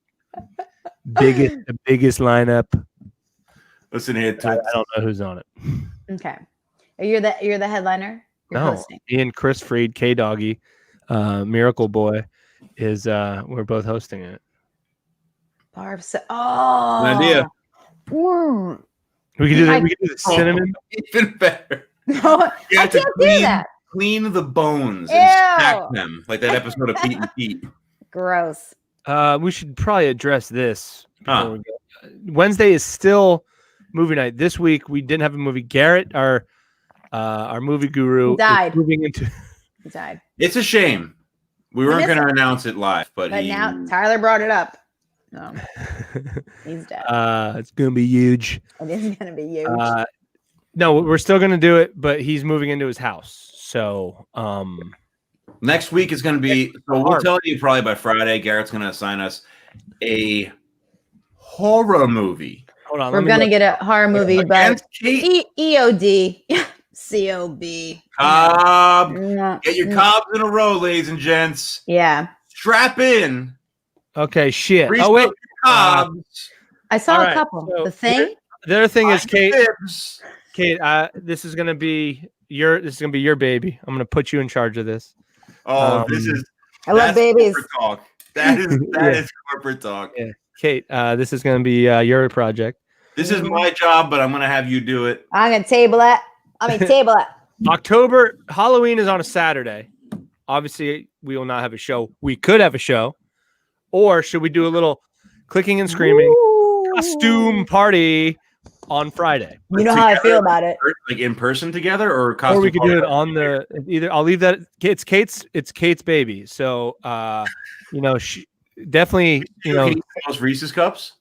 The biggest lineup. Listen here, I don't know who's on it. Okay. You're the headliner? You're hosting. Me and Chris Freed, K-Doggy, Miracle Boy, is we're both hosting it. An idea. We could do that. We could do the cinnamon. Even better. No, you have I can't do that. Clean the bones and stack them like that episode of Pete and Pete. Gross. We should probably address this. Wednesday is still movie night. This week we didn't have a movie. Garrett, our movie guru, died. He died. It's a shame. We weren't going to announce it live, but now Tyler brought it up. No, he's dead. It's going to be huge. It is going to be huge. No, we're still going to do it, but he's moving into his house. So next week is going to be. So we'll tell you probably by Friday. Garrett's going to assign us a horror movie. Hold on, we're going to get a horror movie, but EOD. COB. Cobb. Get your cobs in a row, ladies and gents. Yeah. Strap in. Okay, shit. Oh, wait. Cobs. I saw a couple. So The Thing. The other thing is, Kate. Kate, this is gonna be your baby. I'm gonna put you in charge of this. Oh, this is. I love babies. Talk. That is corporate talk. Yeah. Kate, this is gonna be your project. This is my job, but I'm gonna have you do it. I'm gonna table it. Table it. October Halloween is on a Saturday. Obviously, we will not have a show. We could have a show, or should we do a little clicking and screaming costume party on Friday. You know how I feel about it. Like in person together, or we could do it on the either. I'll leave that. It's Kate's baby. So she definitely can eat those Reese's cups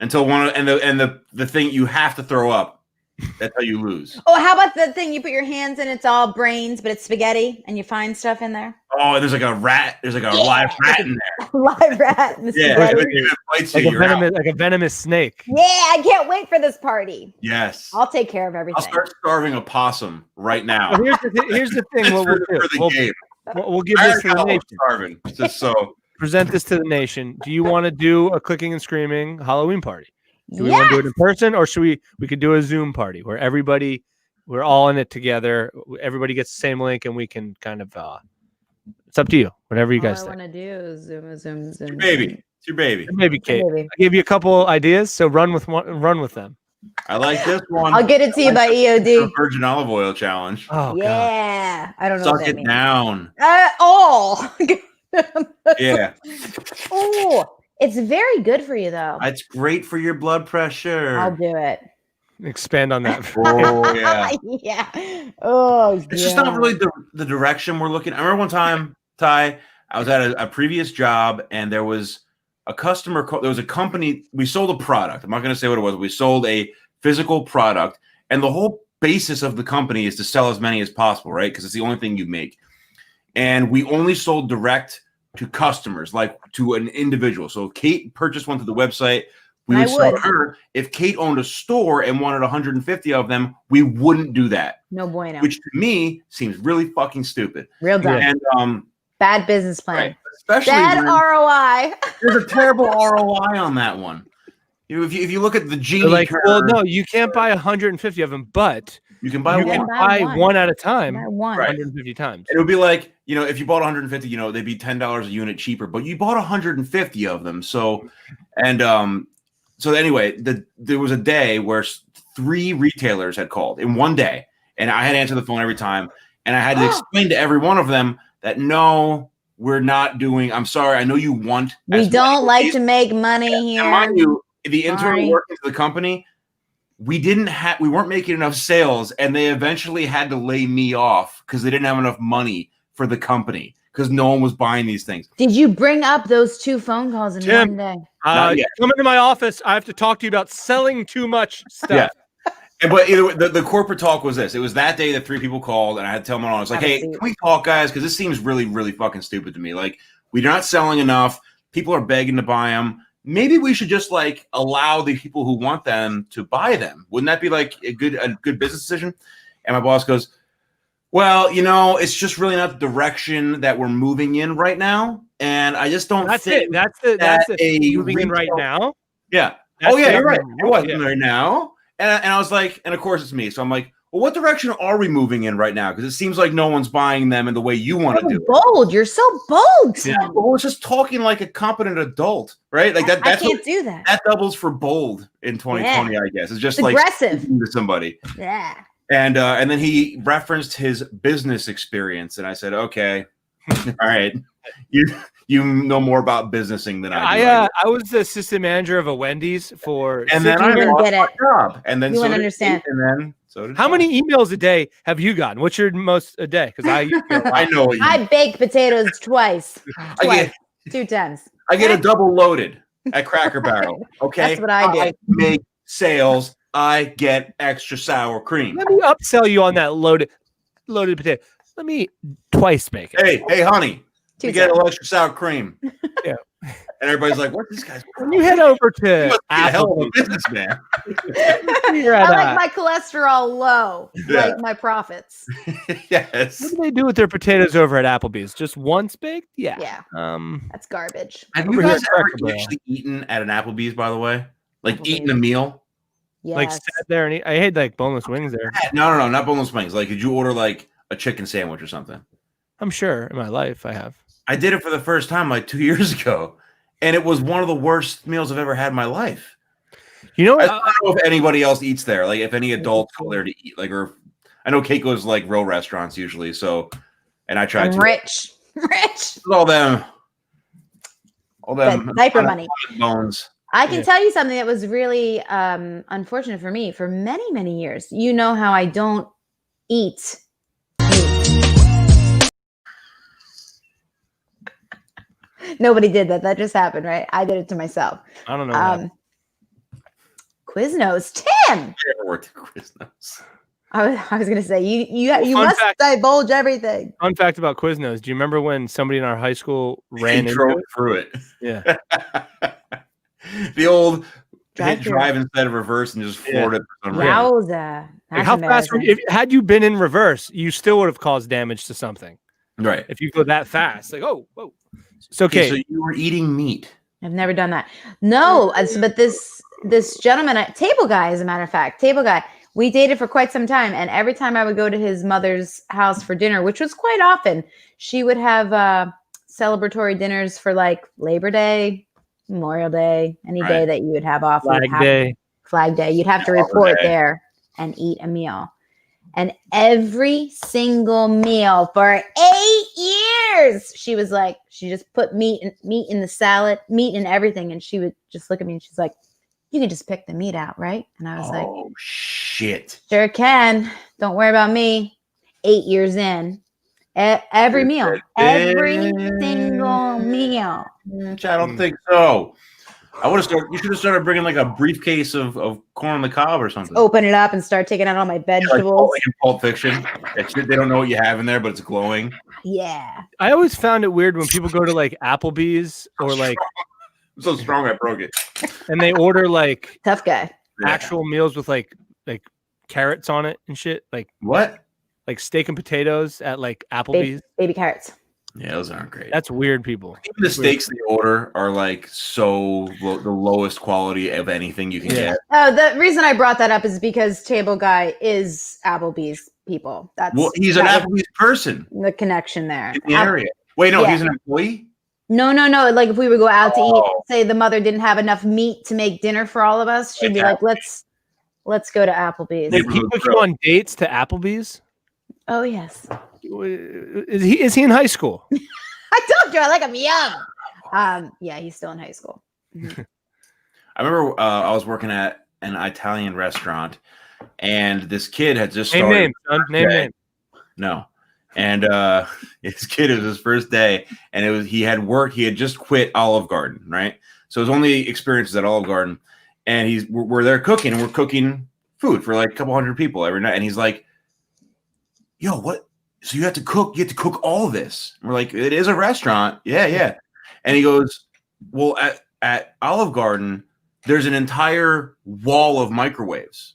until one and the thing you have to throw up. That's how you lose. Oh, how about the thing you put your hands in? It's all brains, but it's spaghetti, and you find stuff in there. Oh, there's like a rat. There's like a live rat in there. Live rat. In the like a venomous snake. Yeah, I can't wait for this party. Yes, I'll take care of everything. I'll start starving a possum right now. Well, here's the thing. We'll give this to the nation. Starving, just so. Present this to the nation. Do you want to do a clicking and screaming Halloween party? Do we want to do it in person, or should we could do a Zoom party where we're all in it together. Everybody gets the same link, and we can kind of. It's up to you. Whatever you guys think. I want to do is Zoom. It's your baby. It's your baby. Maybe Kate. I gave you a couple ideas, so run with them. I like this one. I'll get it to you by EOD. Virgin olive oil challenge. Oh yeah, God. I don't know. Suck it down. Yeah. Oh. It's very good for you, though. It's great for your blood pressure. I'll do it. Expand on that. Oh, yeah. Yeah. Oh, it's just not really the direction we're looking. I remember one time, Ty, I was at a previous job, and there was a customer. There was a company. We sold a product. I'm not going to say what it was. We sold a physical product, and the whole basis of the company is to sell as many as possible, right? Because it's the only thing you make. And we only sold direct to customers, like to an individual. So if Kate purchased one through the website, we would sell her. If Kate owned a store and wanted 150 of them, we wouldn't do that. No bueno. Which to me seems really fucking stupid. Real dumb. And bad business plan. Right. Especially bad ROI. There's a terrible ROI on that one. If you look at the genie, well, no, you can't buy 150 of them, but you can buy one at a time. Buy one. 150 times. It would be like, if you bought 150, they'd be $10 a unit cheaper, but you bought 150 of them. So, so anyway, there was a day where 3 retailers had called in one day, and I had to answer the phone every time, and I had to explain to every one of them that no, we're not doing. I'm sorry, I know you want. We don't like to make money here. And mind you, the internal workings of the company, we weren't making enough sales, and they eventually had to lay me off because they didn't have enough money for the company because no one was buying these things. Did you bring up those 2 phone calls in one day? Come into my office. I have to talk to you about selling too much stuff. Yeah. But either way, the corporate talk was this. It was that day that 3 people called, and I had to tell them all. I was like, hey, can we talk, guys? Because this seems really, really fucking stupid to me. Like, we're not selling enough. People are begging to buy them. Maybe we should just allow the people who want them to buy them. Wouldn't that be a good business decision? And my boss goes, well, it's just really not the direction that we're moving in right now. And I just don't think that's moving in right now. Yeah. You're right. It wasn't right now. And I was like, and of course it's me. So I'm like, well, what direction are we moving in right now? Because it seems like no one's buying them in the way you want to do it. Bold. You're so bold. Yeah. Well, it's just talking like a competent adult, right? Like that. I can't do that. That doubles for bold in 2020, I guess. It's just aggressive to somebody. Yeah. And then he referenced his business experience, and I said, okay, all right, you know more about businessing than I do. I was the assistant manager of a Wendy's and then I lost my job, and then you wouldn't understand. And then so did how many emails a day have you gotten? What's your most a day? Because I know I bake potatoes twice, 2 times. I get a double loaded at Cracker Barrel. Okay, that's what I do. I make sales. I get extra sour cream. Let me upsell you on that loaded potato. Let me twice make it. Hey, honey, you get a little extra sour cream. Yeah. And everybody's like, "What this guy's?" When you head over to hell of a businessman. I like my cholesterol low, like my profits. Yes. What do they do with their potatoes over at Applebee's? Just once baked? Yeah. Yeah. That's garbage. Have you guys ever actually eaten at an Applebee's? By the way, eaten a meal. Yes. Sat there and I had boneless wings there. No, not boneless wings. Did you order a chicken sandwich or something? I'm sure in my life I have. I did it for the first time 2 years ago, and it was one of the worst meals I've ever had in my life. I don't know if anybody else eats there. If any adults go there to eat, or I know Kate goes real restaurants usually. So, and I tried to. Rich. All them diaper money bones. I can tell you something that was really unfortunate for me for many, many years. You know how I don't eat meat. Nobody did that. That just happened, right? I did it to myself. I don't know. Quiznos, Tim. I never worked at Quiznos. I was going to say you must divulge everything. Fun fact about Quiznos: do you remember when somebody in our high school ran drove through it? Yeah. The old drive instead of reverse and just floored it. Wowza. Like how fast? Had you been in reverse, you still would have caused damage to something. Right. If you go that fast, like whoa. It's okay. So you were eating meat. I've never done that. No, but this gentleman, table guy, as a matter of fact, we dated for quite some time. And every time I would go to his mother's house for dinner, which was quite often, she would have celebratory dinners for like Labor Day, Memorial Day, any day that you would have off. Flag Day. You'd have to report there and eat a meal. And every single meal for 8 years, she was like, she just put meat in the salad, meat in everything. And she would just look at me and she's like, you can just pick the meat out, right? And I was like, oh, shit. Sure can. Don't worry about me. 8 years in. Every meal. Every single meal. I don't think so. You should have started bringing like a briefcase of corn on the cob or something. Open it up and start taking out all my vegetables. Like in Pulp Fiction. They don't know what you have in there, but it's glowing. Yeah. I always found it weird when people go to like Applebee's or like. I'm so strong I broke it. And they order like tough guy actual meals with like carrots on it and shit. Like what? Like steak and potatoes at like Applebee's. Baby carrots. Yeah, those aren't great. That's weird, people. Even the steaks they order are like the lowest quality of anything you can get. Oh, the reason I brought that up is because Table Guy is Applebee's people. He's an Applebee's person. The connection there in the area. Wait, no, he's an employee. No. Like if we would go out to eat, say the mother didn't have enough meat to make dinner for all of us, she'd be like, let's go to Applebee's. Did he took you on dates to Applebee's? Oh yes. Is he in high school? I told you I like him young. Yeah, he's still in high school. Mm-hmm. I remember I was working at an Italian restaurant, and this kid had just started. Name. No, and his kid, it was his first day, and he had just quit Olive Garden, right? So his only experience is at Olive Garden, and we're there cooking, and we're cooking food for like a couple hundred people every night, and he's like, yo, what? So you have to cook all this. And we're like, it is a restaurant. Yeah. And he goes, well, at Olive Garden, there's an entire wall of microwaves.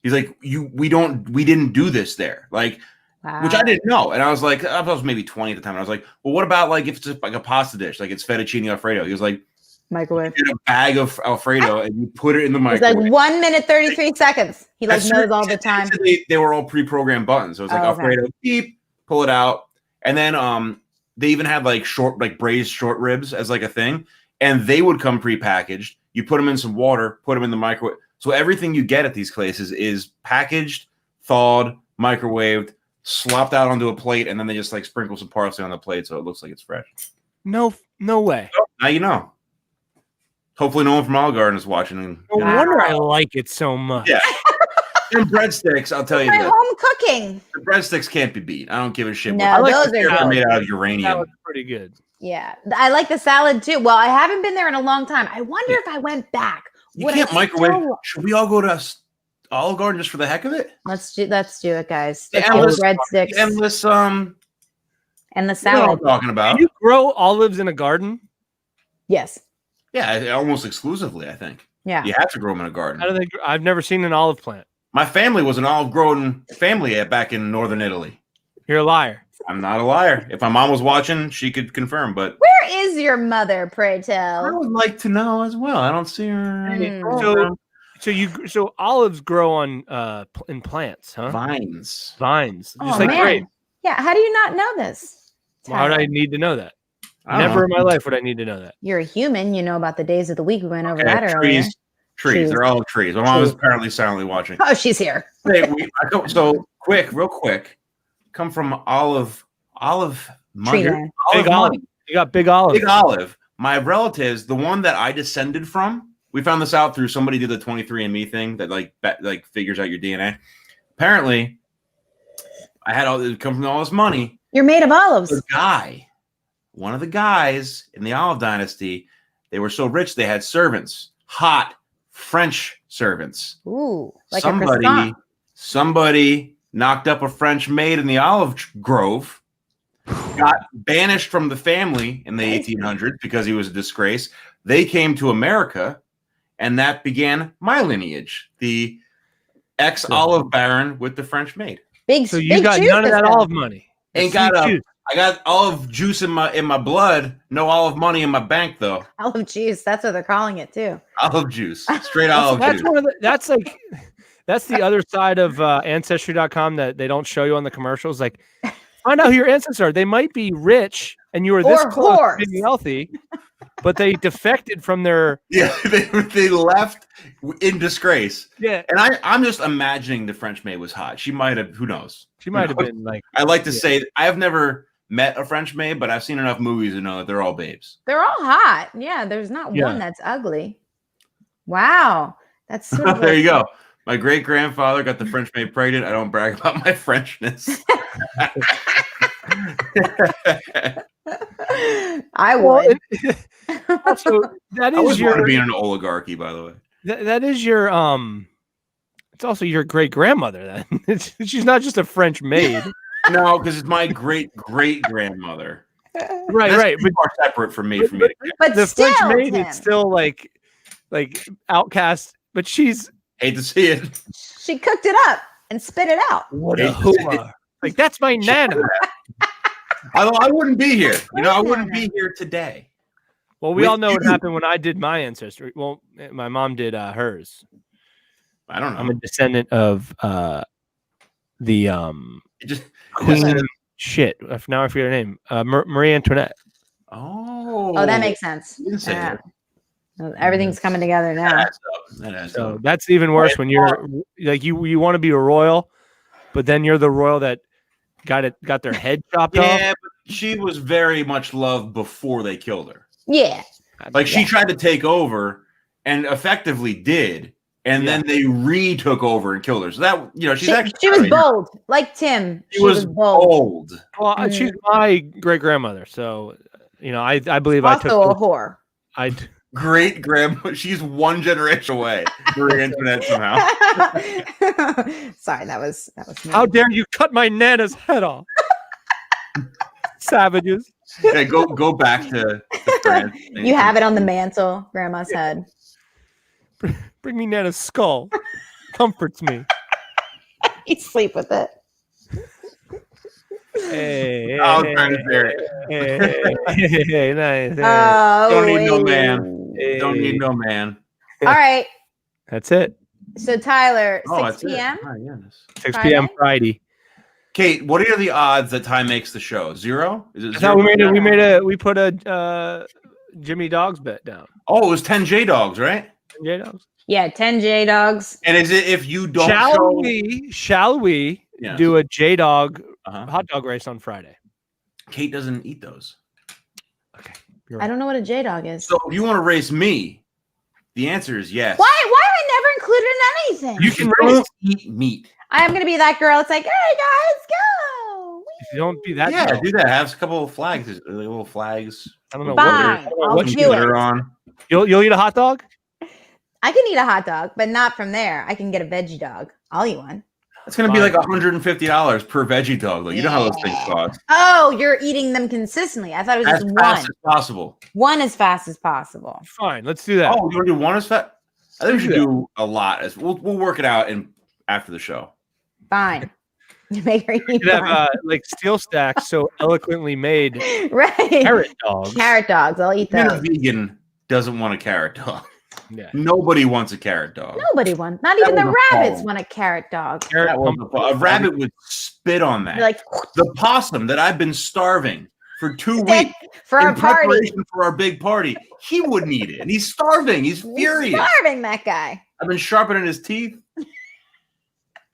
He's like, we didn't do this there. Like, wow. Which I didn't know. And I was like, I was maybe 20 at the time. And I was like, well, what about like if it's just like a pasta dish, like it's fettuccine Alfredo? He was like, microwave. You get a bag of Alfredo and you put it in the microwave. It's like 1 minute 33 seconds. He like knows all the time. They were all pre-programmed buttons. So it was like Alfredo, beep, pull it out, and then they even had like braised short ribs as like a thing, and they would come pre-packaged. You put them in some water, put them in the microwave. So everything you get at these places is packaged, thawed, microwaved, slopped out onto a plate, and then they just like sprinkle some parsley on the plate so it looks like it's fresh. No way. So, now you know. Hopefully no one from Olive Garden is watching. No wonder I like it so much. Yeah. And breadsticks, I'll tell you that. Home cooking. The breadsticks can't be beat. I don't give a shit. No, those are made out of uranium. That was pretty good. Yeah. I like the salad too. Well, I haven't been there in a long time. I wonder if I went back. You can't microwave. Should we all go to Olive Garden just for the heck of it? Let's do it, guys. Breadsticks. Endless and the salad. You know what I'm talking about. Do you grow olives in a garden? Yes. Yeah, almost exclusively, I think. Yeah. You have to grow them in a garden. I've never seen an olive plant. My family was an olive growing family back in northern Italy. You're a liar. I'm not a liar. If my mom was watching, she could confirm. But where is your mother, pray tell? I would like to know as well. I don't see her. So olives grow on in plants, huh? Vines, just like grapes. Yeah. How do you not know this? How do I need to know that? Never in my life would I need to know that. You're a human. You know about the days of the week. We went over that earlier. Trees. They're all trees. My mom is apparently silently watching. Oh, she's here. So real quick. Come from olive mother. Big olive. You got big olive. Big olive. my relatives, the one that I descended from, we found this out through somebody did the 23andMe thing that like figures out your DNA. Apparently, I had all it come from all this money. You're made of olives. One of the guys in the Olive Dynasty, they were so rich they had servants, hot French servants. Ooh, like a croissant. Somebody knocked up a French maid in the olive grove, got banished from the family in the 1800s because he was a disgrace. They came to America, and that began my lineage, the ex-olive baron with the French maid. So you got none of that olive money. I got olive juice in my blood. No olive money in my bank, though. Olive juice. That's what they're calling it too. Olive juice. Straight olive juice. That's the other side of Ancestry.com that they don't show you on the commercials. Like, find out who your ancestors are. They might be rich, and you were this close to being healthy, but they defected from their. Yeah, they left in disgrace. Yeah, and I'm just imagining the French maid was hot. She might have. Who knows? She might have been like. I like to say I have never met a French maid, but I've seen enough movies to know that they're all babes. They're all hot. Yeah, there's not one that's ugly. Wow, that's sort of there you go. My great grandfather got the French maid pregnant. I don't brag about my Frenchness. I would. Also, that is your being an oligarchy, by the way. That is your It's also your great grandmother. Then she's not just a French maid. No, because it's my great great grandmother. Right. But are separate from me. But the still, French maid is still like outcast, but she's. Hate to see it. She cooked it up and spit it out. What a hooah. Like, that's my nana. I wouldn't be here. I wouldn't be here today. Well, we all know what happened when I did my ancestry. Well, my mom did hers. I don't know. I'm a descendant of the Queen. Shit. Now I forget her name. Marie Antoinette. Oh, that makes sense. Everything's coming together now. So that's even worse when you're like you want to be a royal, but then you're the royal that got their head chopped off. Yeah, but she was very much loved before they killed her. Yeah, like she tried to take over and effectively did, and then they retook over and killed her. So that she was bold, like Tim. She was bold. Well, she's my great grandmother, so I believe also I took a whore. Great grandma, she's one generation away. Marie Antoinette somehow. Sorry, that was. How dare you cut my nana's head off? Savages. Yeah, go back to France. You have it on the mantle, grandma's head. Bring me nana's skull. Comforts me. You sleep with it. Hey, I'll try to bear it. Hey, nice. Don't need no man. Don't need no man. All right. That's it. So Tyler, 6 p.m. 6 p.m. Friday. Kate, what are the odds that Ty makes the show? 0? Is it 0? We put a Jimmy Dogs bet down. Oh, it was 10 J Dogs, right? 10 J Dogs. Yeah, 10 J Dogs. And is it if you don't Shall we do a J Dog hot dog race on Friday? Kate doesn't eat those. Okay. Right. I don't know what a J Dog is. So if you want to race me, the answer is yes. Why am I never included in anything? You can eat meat. I am going to be that girl. It's like, hey guys, go. If you don't be that, girl. Do that. Have a couple of flags, little flags. I don't know what they're on. You'll eat a hot dog. I can eat a hot dog, but not from there. I can get a veggie dog. I'll eat one. It's going to be like $150 per veggie dog. Like, you know how those things cost. Oh, you're eating them consistently. I thought it was just one. As fast as possible. One as fast as possible. Fine, let's do that. Oh, you want to do one as fast? I think we should do a lot. We'll work it out after the show. Fine. Make her eat have like steel stacks so eloquently made. Right. Carrot dogs. Carrot dogs. I'll eat those. A vegan doesn't want a carrot dog. Yeah. Nobody wants a carrot dog. Nobody wants. Not even the rabbits want a carrot dog. A rabbit would spit on that. Like the possum that I've been starving for 2 weeks for our party. For our big party. He wouldn't eat it. And he's starving. He's furious. Starving, that guy. I've been sharpening his teeth.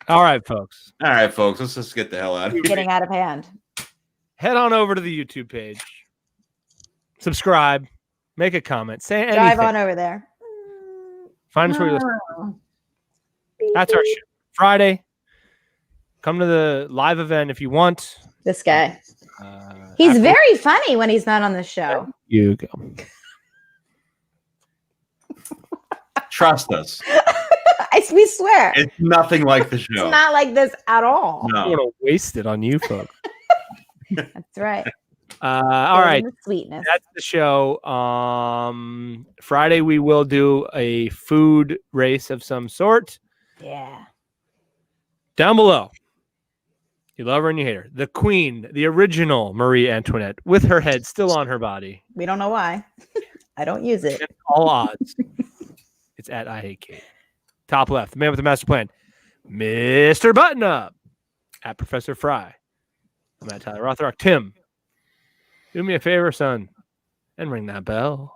All right, folks. Let's just get the hell out of here. Getting out of hand. Head on over to the YouTube page. Subscribe. Make a comment. Say anything. Drive on over there. Find us where you listen. That's our show. Friday. Come to the live event if you want. This guy. He's very funny when he's not on the show. There you go. Trust us. We swear. It's nothing like the show. It's not like this at all. No. I want to waste it on you folks. That's right. All right. Sweetness. That's the show. Friday we will do a food race of some sort. Yeah. Down below. You love her and you hate her. The queen, the original Marie Antoinette, with her head still on her body. We don't know why. I don't use it. Against all odds. It's at I Hate Kate. Top left, the man with the master plan, Mr. Button Up. At Professor Fry. I'm at Tyler Rothrock. Tim, do me a favor, son, and ring that bell.